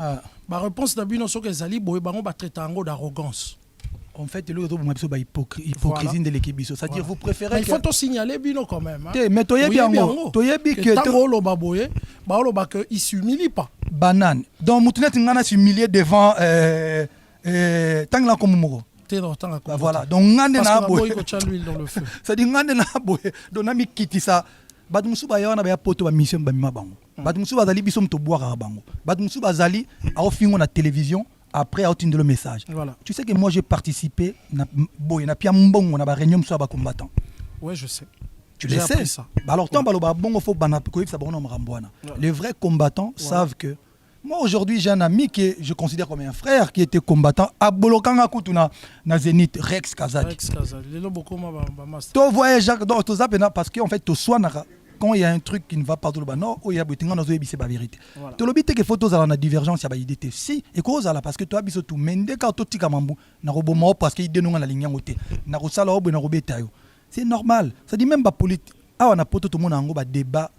ba réponse na bino soki ezali boye bango ba traiter yango d'arrogance en fait le zo boma biso ba hypocrisie de l'équipe biso c'est-à-dire vous préférez il faut to signaler bino quand même mais to yebi yango to yebi que tango lo ba boye ba lo ba que il s'humilie pas banane donc mutunet ngana s'humilier devant tangla comme moko voilà donc ngande na boye ça dit ngande na boye donc na mikitisa batu musu ba yana ba poto ba mission ba mima bango batu musu bazali biso mto boire bango batu musu bazali a fingo na télévision après a le message voilà. Tu sais que moi j'ai participé na boye na pia mbongo na ba réunion so ba combattant ouais je sais tu le sais ça alors tant baloba bongo faut bana ko ça bono mrambwana les vrais combattants savent que moi aujourd'hui j'ai un ami que je considère comme un frère qui était combattant à Bolokanga Kutuna na Zénith Rex Kazadi le beaucoup ma master to voyage donc to zapena parce que en fait to soinara quand il y a un truc qui ne va pas dans le non il y a butinga na zo ebise ba vérité to lobite que photos à la divergence ya ba idée si et cause à la parce que toi biso tout mende ka to tika mambu na roboma parce que idée non na ligne ngote na ko sala obo na robeta yo c'est normal ça dit même ba politique ah on a poto tout monde ngo ba débat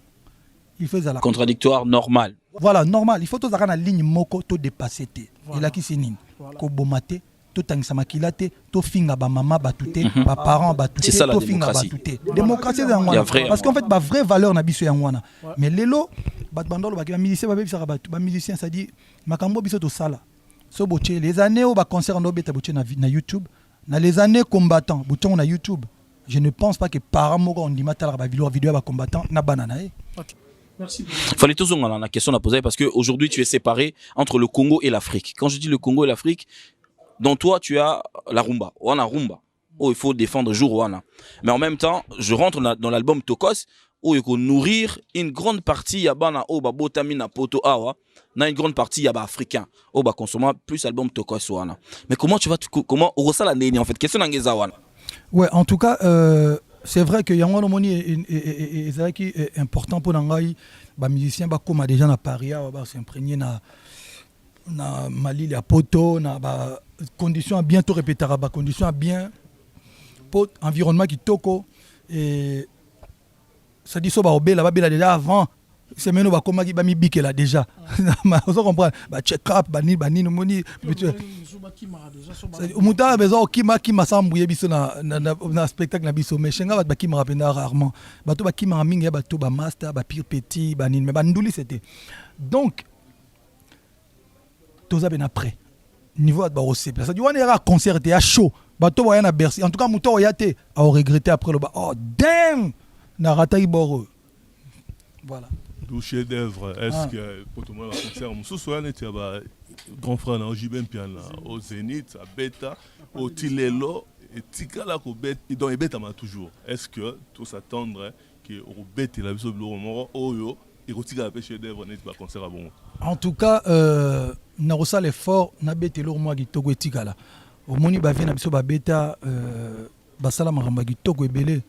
il faut ça contradictoire normal voilà normal il faut to zaka na ligne moko to dépasser té il a qui sinine ko bomate to tangisa makila te to finga ba mama batuté ba parents batuté to finga batuté démocratie za ngwana parce qu'en fait ba vraie valeur na biso ya ngwana mais lelo bat bandolo ba musicien ba bebisa ba musicien ça dit makambo biso to sala so boche les années au ba concert no beta boche na YouTube na les années combattants boche na YouTube je ne pense pas que parents moko on dit matala ba vidéo ba combattant na banana OK. Merci. Fallait toujours la question à poser parce que aujourd'hui tu es séparé entre le Congo et l'Afrique. Quand je dis le Congo et l'Afrique, dans toi tu as la rumba, on a rumba. Oh, il faut défendre jour wana. Mais en même temps, je rentre dans l'album Tokos où il faut nourrir une grande partie yabana oh ba botamina poto awa, na une grande partie yaba africain. Oh ba consommer plus album Tokos wana. Mais comment tu vas comment on ressent la neni en fait? Question ngeza wana. Ouais, en tout cas c'est vrai que Yangon Omoni est important pour les musiciens comme déjà na Paris, s'imprégner na Mali, la poto, na conditions bientôt répéter, conditions bien, environnement qui toko et ça dit ça obé là-bas déjà avant c'est maintenant bah comment qui va mi biquer là déjà. On comprend. Bah check up, bani moni. Umuta bezo kima sambouye biso na spectacle na biso mais chenga ba kima rapenda rarement. Bato ba kima mingi bato ba master ba pire petit bani mais banduli c'était. Donc toza ben après niveau de barosé parce que on era concert était à chaud. Bato ba na Bercy. En tout cas muto yate a regretté après le oh damn na ratai boro. Voilà. Du chef d'œuvre, est-ce que pour tout le monde va concert ce soir tu as grand frère na Jibem Piana au Zénith à Beta au Tilelo et Tikala ko bet et donc Beta ma toujours. Est-ce que tout s'attendre que au Bet la biso bloro moro oyo et Rotika la chef d'œuvre net ba concert à bon. En tout cas na rosa l'effort na betelo moi kitoko etikala. Au moni ba vient na biso ba Beta basala maramba kitoko ebele.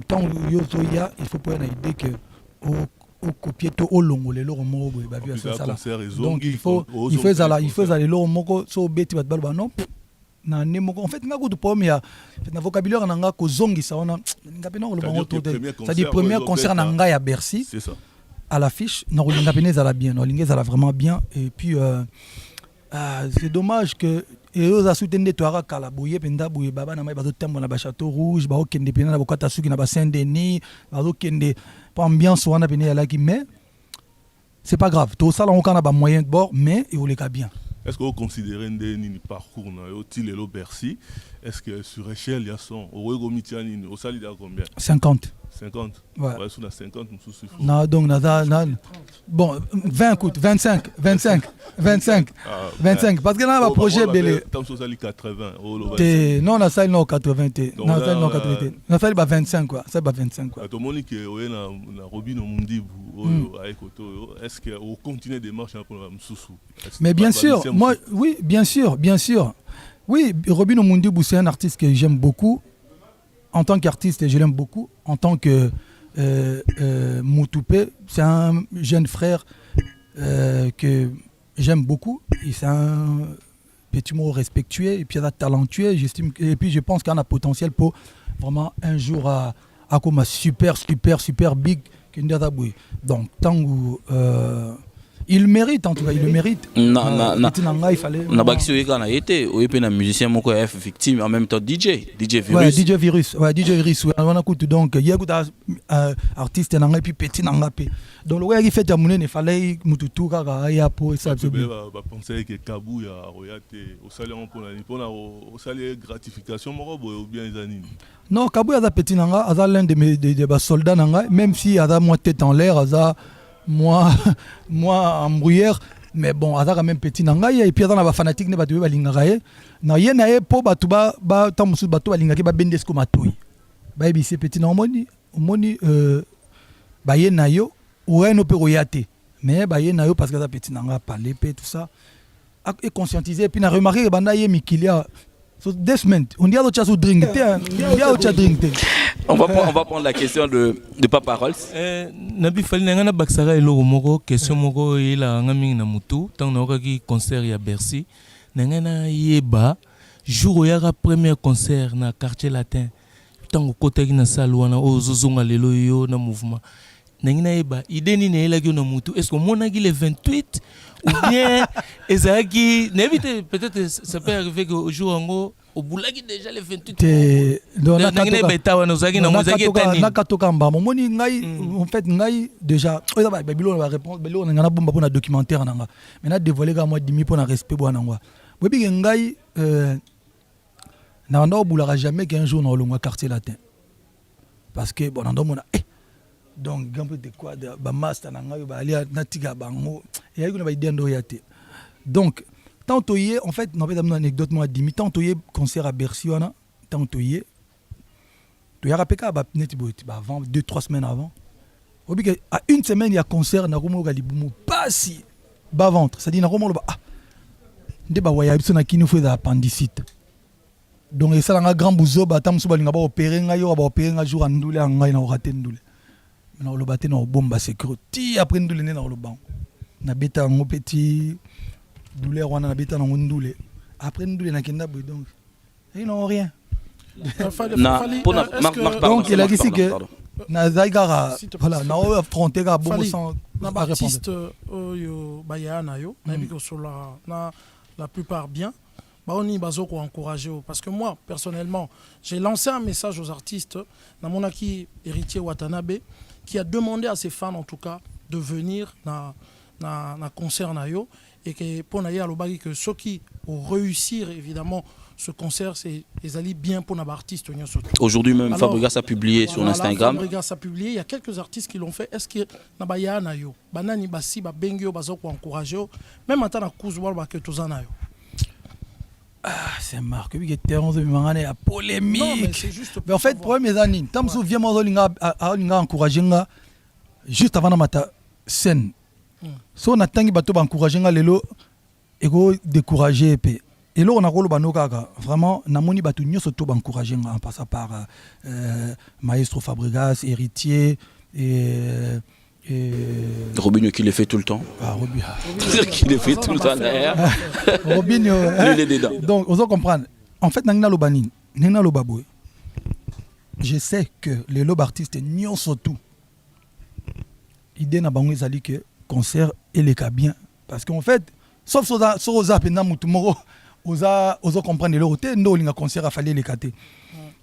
Tant yo zoya il faut pas une idée que au copier tout au long les loro moko ba via ça donc il faut aller loro moko so beti bat balba non na ne moko en fait nga ko to premier na vocabulaire na nga ko zongi ça on a nga pena le bango tout ça dit premier concert na nga à Bercy c'est ça à l'affiche na nga pena ça la bien na linga ça la vraiment bien et puis c'est dommage que et eux a soutenu toi kala boye penda boye baba na mai bazo tembo na ba château rouge ba okende pena na bokata suki na ba Saint-Denis bazo kende pas ambiance wana pena ya laki mais c'est pas grave tout ça là on a ba moyen de bord mais il voulait qu'à bien. Est-ce que vous considérez ni parcours na yo Tilelo Bercy est-ce que sur échelle il y a son au Rego Mitiani au sali à combien 50 ouais sur la 50 nous suffit non donc bon 20 écoute 25 parce que là va projet belé tant sur sali 80 non la salle non 80 non salle non 80 la salle ba 25 quoi ça ba 25 quoi to moni que na Robino Mundi avec Oto est-ce que au continuer des marches pour Msusu mais bien sûr moi oui bien sûr oui Robino Mundi c'est un artiste que j'aime beaucoup. En tant qu'artiste, je l'aime beaucoup. En tant que Moutoupé, c'est un jeune frère que j'aime beaucoup. C'est un petit mot respectueux et puis talentueux. Et puis je pense qu'il a un potentiel pour vraiment un jour à comme un super big. Donc tant que il mérite en tout cas, il le mérite. Il fallait. On a baxi au Ghana été, ou bien un musicien moko F victime en même temps DJ Virus. Ouais, DJ Virus. On a écouté donc il y a artiste nanga puis petit nanga pe. Donc le gars qui fait amoune ne fallait mututu kaka ya po ça c'est bien. Ba penser que Kabou ya royate au salaire pour au salaire gratification moko ou bien les anines. Non, Kabou ya petit nanga, a l'un de soldats nanga, même si a moi tête en l'air, a moi en bruyère mais bon aza quand même petit nanga et puis dans la fanatique ne batu balingaka ye na ye na ye po batu ba tamusu batu balingaki ba bendesko matoi ba bi c'est petit na omoni ba ye na yo ouais no pe royate mais ba ye na yo parce que ça petit nanga parler pe tout ça et conscientiser et puis na remarquer banda ye mikilia so des semaines on dit à l'autre drink on va prendre la question de Papa Rolls. Nabi fali nanga baksara elo moko question moko ila ngami na mutu tant na okaki concert ya Bercy nanga na yeba jour ya premier concert na quartier latin tant côté na salle wana ozozonga lelo yo na mouvement nanga na yeba idée ni na ela na mutu est-ce que monaki le 28 ou bien ezaki n'évite peut-être ça peut arriver que au jour en au boulagi déjà le 28 nakatoka mbamo moni ngai en fait ngai déjà babilo va répondre babilo na ngana bomba pona documentaire nanga mais na dévoiler ka moi dimi pona respect bwana ngwa bobi ngai na ndo boulaka jamais qu'un jour na longwa quartier latin parce que bon ndo mona donc gambe de quoi de ba master na ngai ba ali na tiga bango et ayi kuna ba idée ndo yate donc tant toyé en fait non pas une anecdote moi dimi tant toyé concert à Bercy wana tant toyé tu as rappelé ba net avant 2-3 semaines avant à une semaine il y a concert na romo galibumu pas si bas ventre ça dit na romo ba nde ba waya biso na kini fait appendicite donc et ça nga grand bouzo ba tam suba linga ba opérer nga yo ba opérer nga jour andule nga na raté ndule na lo baté na bomba sécurité après ndule na lo ban na beta ngo petit douleur wana na beta na ndule après ndule na kenda boy donc ils n'ont rien donc il a dit que nazali kaka S'il te plaît, voilà s'il te na affronter kaka bongo Fali, sans na pas répondre. baartiste oyo baya na yo nayebi kosola na la plupart bien baoni bazo encourager parce que moi personnellement j'ai lancé un message aux artistes namonaki Héritier Watanabe qui a demandé à ses fans en tout cas de venir na concert na yo et que pour na ye alobaki que ceux qui ont réussir évidemment ce concert c'est les alliés bien pour nos artistes. Aujourd'hui même, Alors, Fabregas a publié sur Instagram. Fabregas a publié, il y a quelques artistes qui l'ont fait. Est-ce que Nabaya na yo, banani basi ba bengyo bazo ko encourager même en tant que couswal ba que tozana yo. Ah, c'est marqué oui que terrain de mangane a polémique. Non mais c'est juste mais en fait pour mes années, tant que vient moi linga encourager nga juste avant na mata scène. So na tangi bato ba encourager nga lelo ego décourager pe. Et là, on a vraiment, namoni batu nyoso to encouragé en passant par Maestro Fabregas, Héritier et Robinho qui le fait tout le temps. Ah, Robinho. Qui le fait tout le temps derrière. Robinho. Il est dedans. Donc, on doit comprendre. En fait, nangna lobanin, nangna lobaboy. Je sais que les lob artistes nyoso tout. Idée na bango ezali que concert et les cas bien parce qu'en fait, sauf soza pena mutumoro. Oza comprendre le côté ndo linga concert a fallu les cater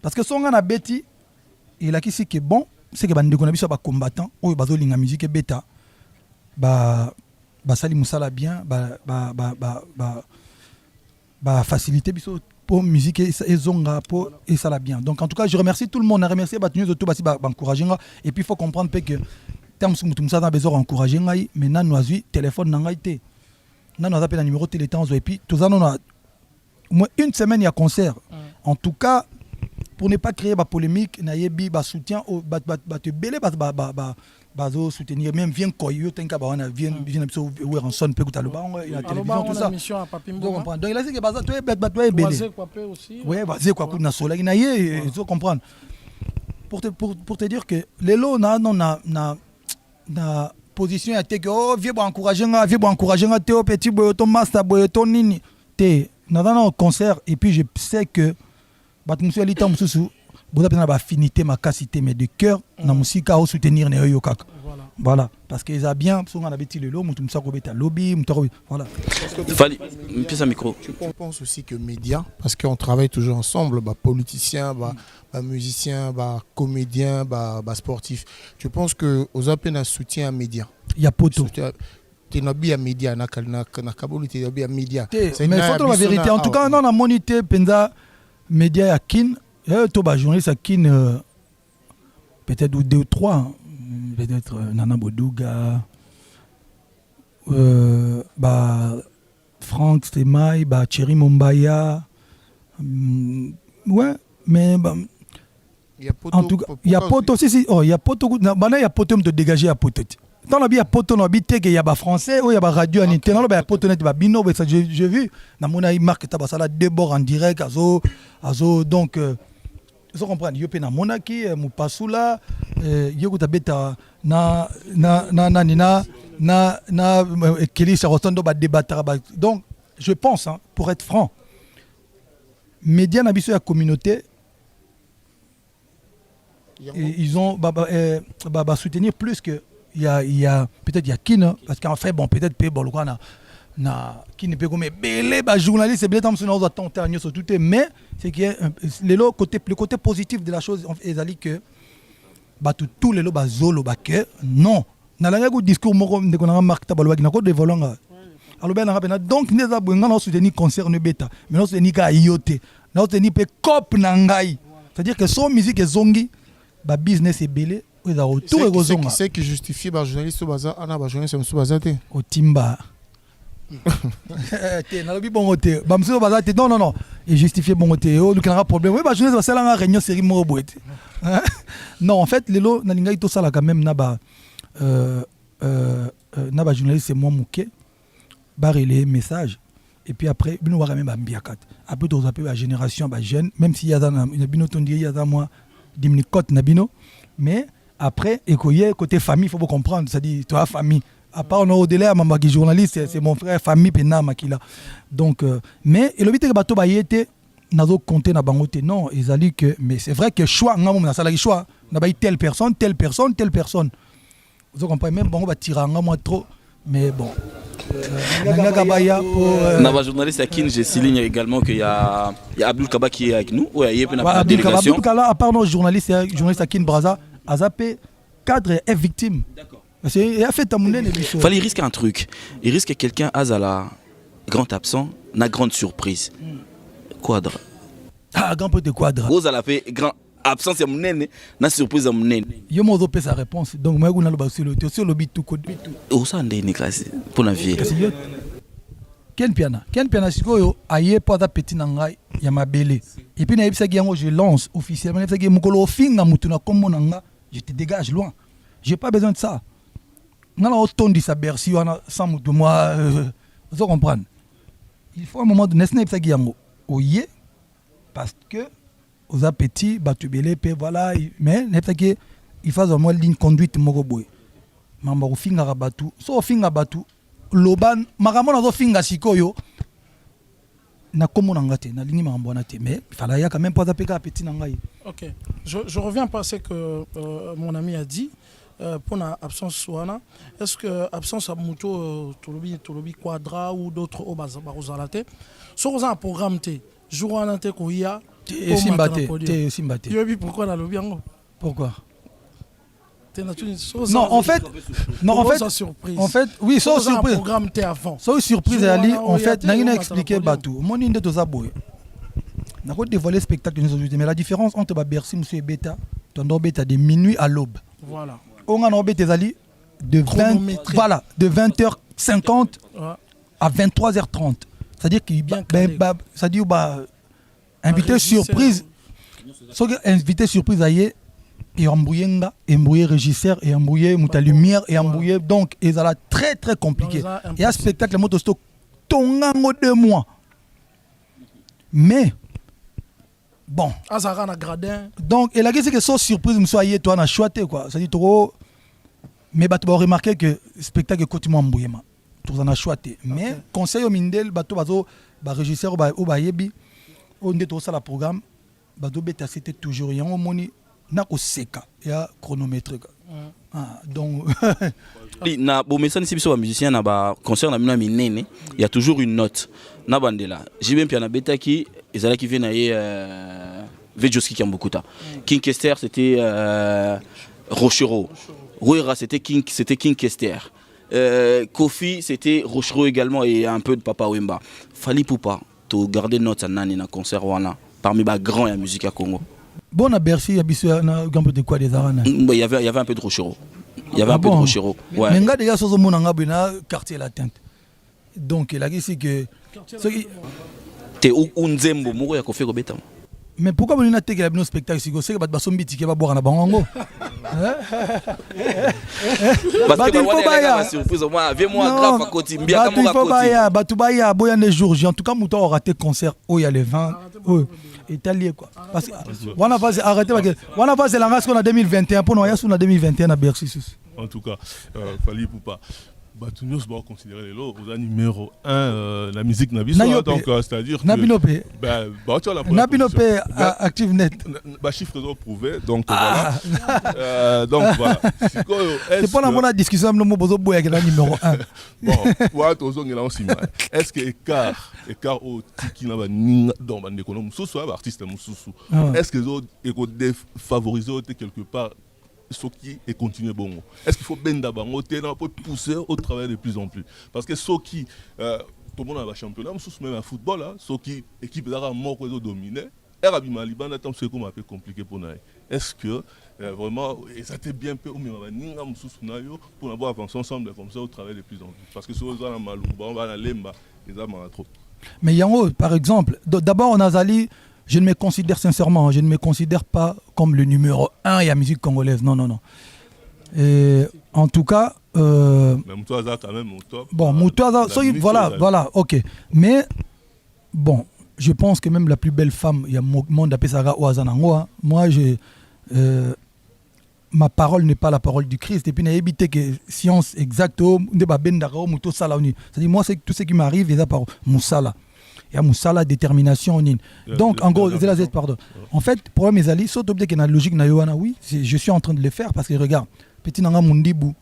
parce que son na beti il a qui c'est que bon c'est que bande ko na biso ba combattant o bazo linga musique beta ba sali musala bien ba faciliter biso pour musique et zonga pour et ça la bien. Donc en tout cas je remercie tout le monde, a remercié ba tenus de tout ba encourager et puis il faut comprendre que terme mutumsa na besoin encourager ngai mais na noisi téléphone na ngai té na nous appelle un numéro téléthon et puis tout ça on a moins une semaine il y a concert. En tout cas pour ne pas créer la polémique nayebi ba soutien au ba te belé ba soutenir même vient koyo tenka ba wana vient biso ouais en son peut que le ba la télévision tout ça. Donc il a dit que baza toi toi belé. Ouais basé quoi pour na soleil naye il faut comprendre. Pour te dire que les lots na position a été que oh vieux encourager nga Théo petit boy ton master boy ton nini té dans un concert et puis je sais que batmusu alita mususu boza pena ba affinité ma capacité mais de cœur na musika au soutenir ne yo kaka voilà parce que ils a bien so ngana beti lelo mutu musa ko beta lobby mutu voilà Fali une pièce à micro. Je pense aussi que médias parce qu'on travaille toujours ensemble politiciens musiciens comédiens sportifs. Je pense que aux appels un soutien à médias. Il y a poto tu n'as bien média na kabulu tu n'as bien média mais faut la vérité en tout cas non na monité penza média ya kin to ba journaliste à kin peut-être 2 ou 3 peut-être Nana Boduga Franck Stemai Thierry Mombaya ouais mais en tout cas il y a poto aussi oh il y a poto il y a poto de dégager à poto dans la vie, il y a poto no bité que y a ba français ou il y a ba radio en internet, il y a poto net ba bino, ça j'ai vu na mona i marque tabasala débord en direct azo donc ils comprendre yo pe na monaki mu pasula yo ko tabeta na kili sa rotondo ba débattre donc je pense hein, pour être franc médias na biso ya communauté ils ont soutenir plus que il y a peut-être il y a Kin parce qu'en fait bon peut-être pe bon quoi na qui ne peut comme belé journaliste c'est bien tant nous attendre sur tout mais c'est que le côté positif de la chose est que tous les lots zolo que non na la go discours moko de qu'on a marqué tabalwa na ko dévoilant alors ben donc nous avons soutenir concert ne beta mais nous soutenir ka yote nous soutenir pe cop na ngai c'est-à-dire que son musique est zongi ba business est belé qui c'est qui justifie ba journaliste baza ana ba journaliste musu baza te au timba na lobi bongo te ba musu baza te non et justifier bongo te o lukana problème oui ba journaliste basala nga réunion série mo boete non en fait lelo na linga ito sala quand même na ba journaliste c'est moi muke ba relayer message et puis après bino wa même ba mbiakat après to zape ba génération ba jeune même si ya na bino tondi ya za moi dimnikot na bino mais après côté famille faut comprendre ça dit toi famille à part on au-delà maman qui journaliste c'est mon frère famille pena makila donc mais et le but que bato ba yete nazo compter na bango te non ezali que mais c'est vrai que choix nga mo na sala choix na ba telle personne vous comprenez même bango ba tiranga moi trop mais bon Naba journaliste à Kin, je souligne également qu'il y a Abdul Kaba qui est avec nous. Ouais, il y a une délégation. Abdul Kaba, à part nos journalistes à Kin Braza, a zappé cadre est victime. D'accord. Il a fait tamouner les bichons. Fallait risquer un truc. Il risque que quelqu'un Azala grand absent, na grande surprise. Quadra. Ah, grand peu de quadra. Vous allez fait grand absence à mon na surprise à mon nez. Yo mo zo sa réponse. Donc moi on a le bas sur le bit tout code. Où ça ndé ni classe pour la vie. Ken piana sikoyo aye pas da petit nanga ya mabele. Et puis na ebisa yango je lance officiellement ebisa ki mukolo finga mutu na kombo nanga, je te dégage loin. J'ai pas besoin de ça. Nala autant dit ça Bercy wana sans mutu moi vous comprendre. Il faut un moment de nesna ebisa ki yango. Oye parce que aux appétits, batubele, voilà, mais il faut au moins ligne conduite mogoboy. Mamba finga rabatu, so finga batu, loban, maramona zo finga sikoyo, na komo nangate, na ligne mambonate, mais il fallait y a quand même pas d'apéka appétit nangai. Ok, je reviens à ce que mon ami a dit. Pour la absence soana, est-ce que absence à muto tolobi quadra ou d'autres au bas barozalate, so un programme te, jour en ante koya. Simbate. Pourquoi la lobby? Pourquoi? Non, en fait, oui, sans surprise. Programme avant. Sans surprise, Ali, en fait, n'a rien expliqué Batou. Mon inde de Zaboy. N'a pas dévoilé le spectacle de nos aujourd'hui, mais la différence entre Bercy, Monsieur Beta, ton Beta de minuit à l'aube. Voilà. On a Beta Zali de 20h50 à 23h30. C'est-à-dire qu'il c'est-à-dire invité surprise. Invité surprise ailleurs et embrouillé régisseur et embrouillé ta lumière et embrouillé donc et ça très très compliqué. Et un spectacle moto stock tongango 2 mois. Mais bon. Donc et la question que so surprise me soyez toi na choité quoi. Ça dit trop mais tu vas remarquer que spectacle continue embrouillé ma. Tout en a choité. Mais conseil au Mindel bato bazo ba régisseur au ba yebi on est tout ça le programme bato beta c'était toujours rien au moni nako seka ya chronomètre donc na bo message si biso ba musicien na ba concert na mina minene il y a toujours une note na bandela jibem pia na beta ki ezala ki vient na Vejoski Kambukuta King Kester c'était Rochero Ruera c'était King Kester Kofi c'était Rochero également et un peu de Papa Wemba Fally Ipupa to garder note à nani na concert wana parmi les grands la musique à Congo. Bon à Bercy il y a un peu de quoi des arana. Il y avait un peu de Rochero. Il y avait un peu de Rochero. Ouais. Mais nga déjà sur mon ngabina quartier la teinte. Donc il a dit c'est que te unzembo moko ya Kofi Robeta. Mais pourquoi on a été à un spectacle si c'est que ba sombi tike ba boire na bango. Parce que moi la surprise moi avec-moi grave à côté mbia kama à côté. Batubaya boya les jours, en tout cas mouton a raté concert où il y a les 20 italien quoi. Parce que on a pas arrêté parce que on a pas la race qu'on a 2021 pour nous y a sur 2021 à Bercy. En tout cas, Fally Ipupa Batunios va considérer les lots aux numéro 1 la musique Nabiso donc c'est-à-dire que Nabinope Nabinope active net bah chiffres ont prouvé donc voilà donc voilà c'est pas la bonne discussion le mot bozo boya que la numéro 1 bon ouais tozong là aussi est-ce que écart au tiki na ba dans bande économie sous artiste mususu est-ce que ils ont défavorisé quelque part ce qui est continué bon. Est-ce qu'il faut ben d'abord pour pousser au travail de plus en plus parce que ce qui tout le monde a un championnat même un football là ce qui équipe là mort que dominer Arabi Maliban attend c'est comme un peu compliqué pour nous. Est-ce que vraiment ça a été bien peu ou même ninga mususu nayo pour avoir avancé ensemble comme ça au travail de plus en plus parce que ce on a mal on va aller lemba les a mal trop. Mais Yango par exemple d'abord on a Zali. Je ne me considère sincèrement, je ne me considère pas comme le numéro 1 de la musique congolaise. Non, non, non. Et en tout cas... Mais Moutouaza quand même au top. Bon, Moutouaza, voilà, ok. Mais, bon, je pense que même la plus belle femme, il y a monde appelé Saga Ouazanangoa. Moi, ma parole n'est pas la parole du Christ. Et puis, n'hésitez que science exacte, c'est-à-dire moi, c'est tout ce qui m'arrive, c'est par Moussala. ya musala détermination nini. Donc en gros c'est la Z pardon. En fait problème ezali so tobde que na logique na yo wana oui, je suis en train de le faire parce que regarde petit nanga mundibu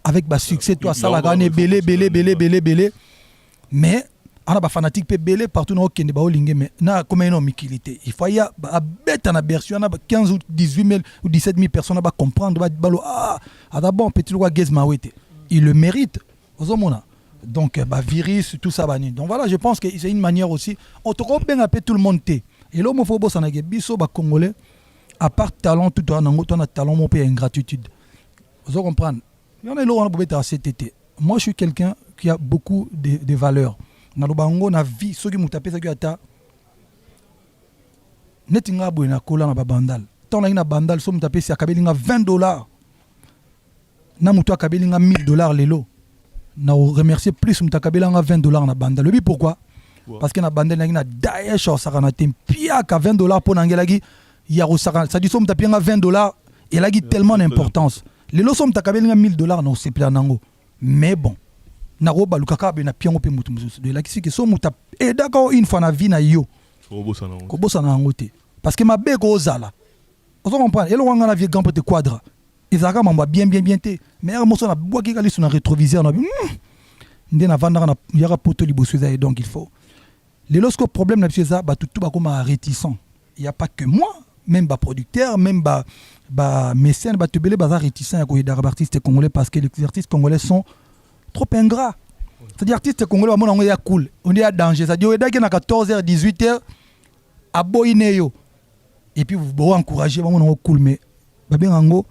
avec ba succès toi ça la gagner belé mais on a ba fanatique pe belé partout na okende ba olingue mais na comme une mikilité il faut ya ba bête na bersion na 15 ou 18 000 ou 17 000 personnes ba comprendre ba balo d'abord petit loi gezma wete il le mérite ozomona donc bah virus tout ça bani donc voilà je pense que c'est une manière aussi on te bien appeler tout le monde té et l'homophobie ça na biso ba congolais à part talent tout on a talent mon pays ingratitude vous comprenez il y en a l'eau on a à CTT moi je suis quelqu'un qui a beaucoup de valeurs na lobango na vie soki mutape ça ata netinga bo na kola na bandal tant na bandal so mutape si akabelinga $20 na mutu akabelinga $1000 lelo na remercier plus mutakabelanga $20 na bandal le bi pourquoi parce que na bandal na Daesh au sakana tempia ka $20 pour nangelagi ya rusaka ça dit so mutapianga $20 et là tellement d'importance lelo so mutakabelinga $1000 na sepla nango mais bon na roba lukaka be na piango pe mutu mususu de la kisi ke so muta et d'accord une fois na vie na yo ko bosa na ngote parce que ma be ko zala on comprend et le wanga na vie grand peut quadra ezaka mamba bien te mais mo so na boaki kali sur na rétroviseur na ndé na vanda na yara poto liboso za donc il faut les lorsque problème na biso ba tout ba comme réticent il y a pas que moi même ba producteur même ba mécène ba tebele ba réticent ya ko yeda artistes congolais parce que les artistes congolais sont trop ingrat. C'est-à-dire artiste congolais on est cool, on est à danger. C'est-à-dire on est à 14h 18h à boineyo. Et puis vous vous encourager on est cool mais bien ango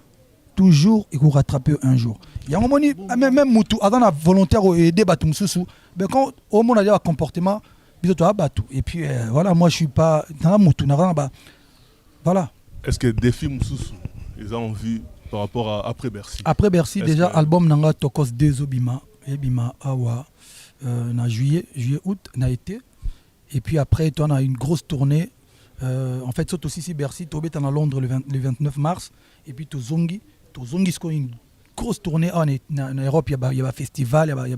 toujours il faut rattraper un jour. Il y a un moment même mutu avant la volontaire aider batum susu mais quand au monde a un comportement biso à batu et puis voilà moi je suis pas dans mutu na voilà. Est-ce que des films susu ils ont envie par rapport à après Bercy? Après Bercy déjà album nanga Tokos Dezobima Bima Awa en juillet août n'a été et puis après on a une grosse tournée en fait c'est aussi Bercy Tobet en à Londres le 29 mars et puis Tozongi c'est une grosse tournée en Europe il y a un festival il y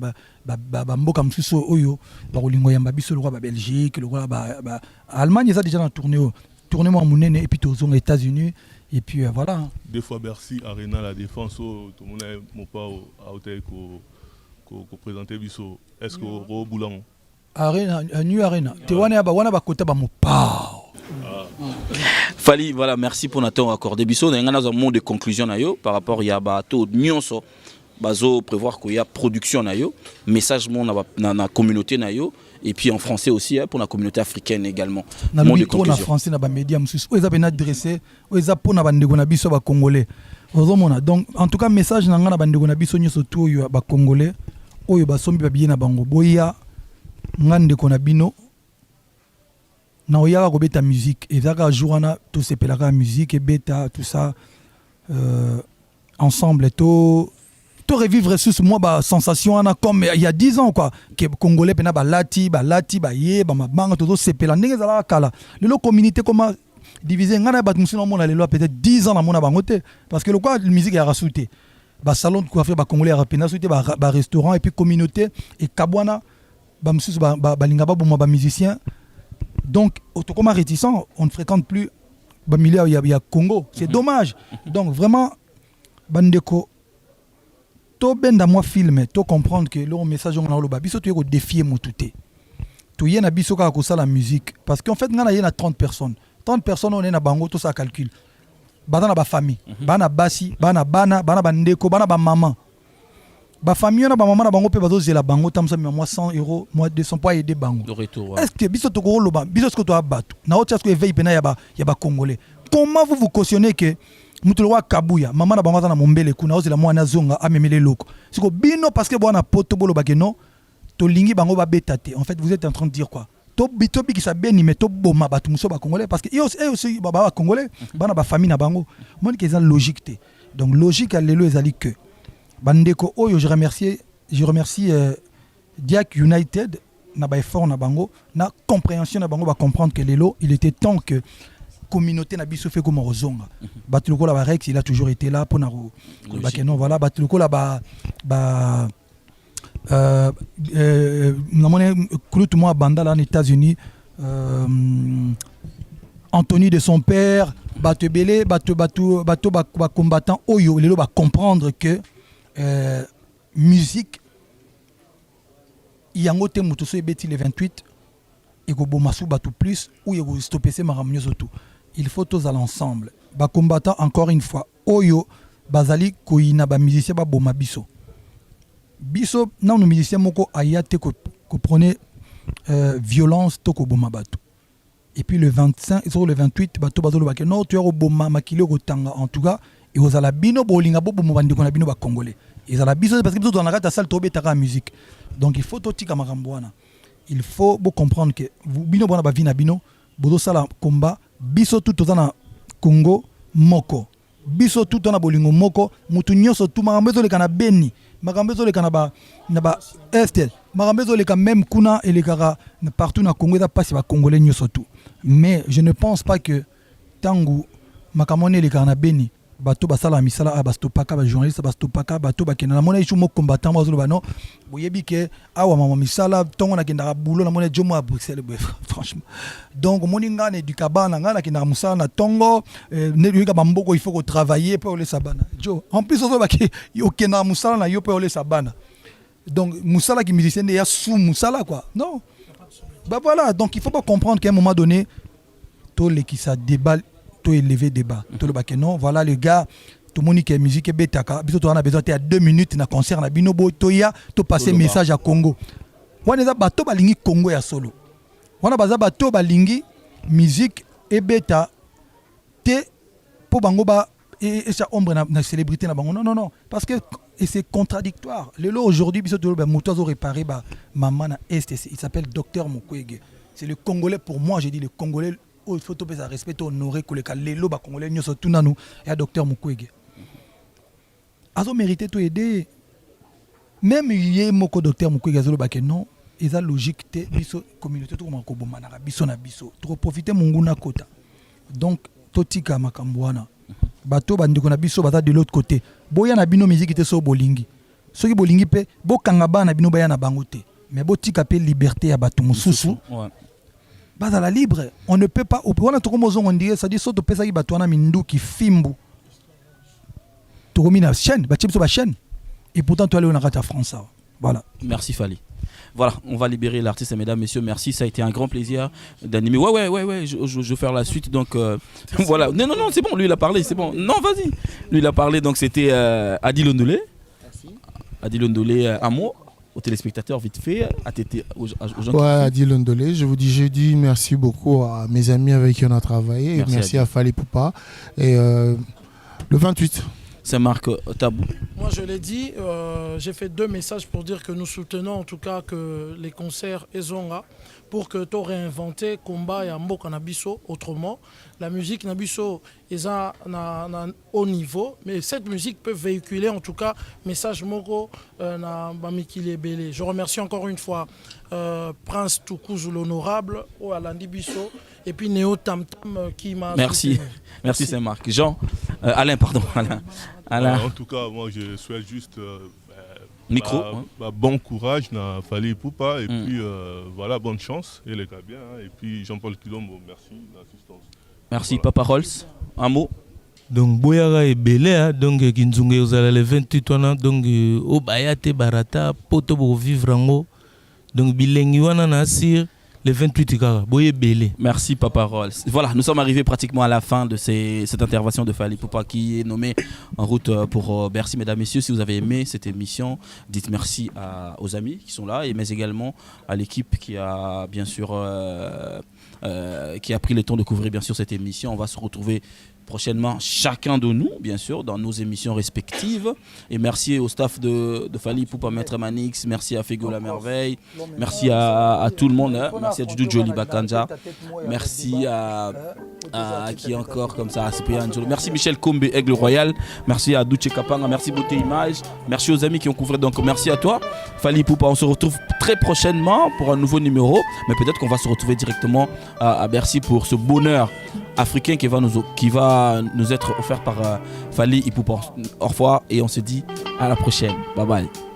a mboka msusu oyo ba kolingo yamba biso le roi ba Belgique le roi ba Allemagne ça déjà dans tournée moi munene et puis Tozongi États-Unis et puis voilà deux fois Bercy Arena la Défense tout le monde mon pas à hôtel ko présenter biso est-ce que ro boulan Arena New Arena te wana ba kota ba mopao Fali voilà merci pour notre temps accordé biso na ngana za mot de conclusion na yo par rapport ya ba to nyonso bazo prévoir qu'il y a production na yo message mon na communauté na yo et puis en français aussi pour la communauté africaine également mot de conclusion en français na ba média mususu o ezabena adressé o ezapo na bandeko na biso ba congolais ozomona donc en tout cas message na ngana bandeko na biso nyonso to yo ba congolais oyo basombi babie na bango boya ngande kona bino na oyaka kobeta musique ezaka jour wana to sepelaka musique et beta tout ça ensemble to revivre sous moi ba sensation ana comme il y a 10 ans quoi que congolais pena ba lati ba ye ba mabanga to sepela ndenge zala kala le communauté comment diviser ngana ba musino mona lelo peut-être 10 ans na mona bangote parce que le quoi musique ya rasouté ba salon de coiffure ba congolais rapena souté ba restaurant et puis communauté et kabwana ba mususu ba lingaba ba musicien donc autrement réticent on ne fréquente plus ba milieu il y a Congo c'est dommage donc vraiment bandeko to benda moi filmer to comprendre que le message on a le biso to ko défier motuté to yena biso ka ko la musique parce qu'en fait ngana yena 30 personnes on est na bango tout ça calcul bana ba famille bana basi bana bandeko bana ba maman ba famille na ba maman na bango pe bazo zela bango tamsa moi 100 €, moi 200 pour aider bango le retour ouais. Est-ce que biso to ko loba biso ce que to abatu na autre chose que veille pena ya ba congolais comment vous cautionnez que mutulwa kabuya maman na bango na mombele kuna ozela mwana zonga amemele loko siko bino parce que bwana poto bolo bakeno to lingi bango ba betate en fait vous êtes en train de dire quoi to bitobi ki sa beni mais to boma batu muso ba congolais parce que aussi ba congolais bana ba famille na bango mon que ça logique té donc logique à lelo ezali que bandeko oyo je remercie Diak United na ba effort na bango na compréhension na bango ba comprendre que lelo il était temps que communauté na biso fait comme rozonga batuluko la Rex il a toujours été là pour na bakeno voilà batuluko la ba Moi banda là en États-Unis, Anthony de son père, bato belé, bato combattant oyo lelo va comprendre que musique yango te muto so ebeti le 28 et go bomasu bato plus ou yego stopper ces maramnyoso tout. Il faut tous à l'ensemble. Ba combattant encore une fois oyo bazali koina ba musicien ba boma biso. Biso na no musicien moko ayate ko prenez violence to ko boma bato. Et puis le 25 sur le 28 bato bazolo ba que non tu es boma makilo ko tanga en tout cas et aux ala bino bolinga bo bomo bandi ko na bino ba congolais. Ils ala biso parce que biso dans la salle tobe taka musique. Donc il faut totika makamboana. Il faut comprendre que vous bino bona ba vina bino bodo sala combat biso tout tozana Congo moko. Biso tout na bolingo moko mutu nyoso tout makambezo le kana beni. Makambezo le kana ba estel. Makambezo le kana même kuna et le kara partout na Congo da passe ba congolais nyoso tout. Mais je ne pense pas que tangu makamone le kana beni bato basala misala abastopaka ba journaliste abastopaka bato bakena na mona ichu mo combattant bazolo bano boyebi ke awa mama misala tongo na kenda bulo na mona jomo à Bruxelles bref franchement donc moninga ne du kabana ngana kenda musala na tongo ne yuka bamboko il faut ko travailler pour les sabana jo en plus ozo baki yokena musala na yo pour les sabana donc musala qui musicien ya sous musala quoi non bah voilà donc il faut pas comprendre qu'à un moment donné tout les qui ça déballe tout élevé débat tout le bac non voilà le gars tout le monde qui est musique et betaka biso on a besoin de 2 minutes na concert na bino botoya to passer message à Congo wana za bato balingi Congo ya solo wana baza bato balingi musique et beta te po bango ba et ça ombre na célébrité na bango non parce que et c'est contradictoire le lot aujourd'hui biso to ba moto zo réparer ba maman na STC il s'appelle Docteur Mukwege c'est le Congolais pour moi j'ai dit le Congolais il faut tout respecter honorer que les lobes congolais nous sont tout nanou et Docteur Mukwege azo mérité tout aider même yé moko Docteur Mukwege azo ba que non ils a logique te biso communauté tout comme ko bomana biso na biso trop profiter munguna kota donc totika makambwana bato bandiko na biso baza de l'autre côté boya na bino musique te so bolingi soki bolingi pe bokanga bana bino baya na bango te mais botika pe liberté ya bato mususu à la libre, on ne peut pas. On a tout comme on dirait, ça dit saut de pesa qui batouana mindu qui fimbu. Tu remets la chaîne, bâtis sur la chaîne. Et pourtant tu allais au Narata France. Voilà. Merci Fally. Voilà, on va libérer l'artiste, mesdames, messieurs. Merci, ça a été un grand plaisir d'animer. Ouais, je vais faire la suite. Donc voilà. Non, c'est bon, lui il a parlé, c'est bon. Non, vas-y. Lui il a parlé, donc c'était Adi Londolé. Merci. Adi Londolé, un mot aux téléspectateurs vite fait, aux gens. Ouais, Adi Londolé, je vous dis jeudi, merci beaucoup à mes amis avec qui on a travaillé. Merci à Fally Ipupa. Et le 28. C'est Marc Tabou. Moi je l'ai dit, j'ai fait 2 messages pour dire que nous soutenons en tout cas que les concerts Ezonga pour que tu réinventé combat et mboka nabiso autrement. La musique nabiso est à haut niveau, mais cette musique peut véhiculer en tout cas message moko na bamikili ebele. Je remercie encore une fois Prince Toukouzou l'honorable au Alandi Bisso et puis Néo Tam Tam qui m'a Merci c'est Marc. Jean Alain pardon. Alain. En tout cas, moi je souhaite juste micro. Bon courage na Fally Ipupa et puis voilà, bonne chance et les gars bien et puis Jean-Paul Kilombo, merci d'assistance. Merci voilà. Papa Rolls, un mot. Donc boyaga ebele donc kinzunge ozala le 28 wana donc obayate barata poto bo vivre ngo donc bilengi wana na sir le 28 kara boye belé. Merci Papa Rolls. Voilà, nous sommes arrivés pratiquement à la fin de cette intervention de Fally Ipupa qui est nommée en route pour Bercy. Mesdames, messieurs, si vous avez aimé cette émission, dites merci aux amis qui sont là, mais également à l'équipe qui a bien sûr qui a pris le temps de couvrir bien sûr cette émission. On va se retrouver prochainement chacun de nous bien sûr dans nos émissions respectives et merci au staff de Fally Ipupa, Maître Manix, merci à Fego la Merveille, merci à tout le monde, hein. Merci à Juju Joli Bakanja, merci à qui encore comme ça, merci Michel Kombe Aigle Royal, merci à Douche Kapanga, merci Beauté Image, merci aux amis qui ont couvert, donc merci à toi Fally Ipupa. On se retrouve très prochainement pour un nouveau numéro, mais peut-être qu'on va se retrouver directement à Bercy pour ce bonheur africain qui va nous être offert par Fally Ipupa. Au revoir et on se dit à la prochaine. Bye bye.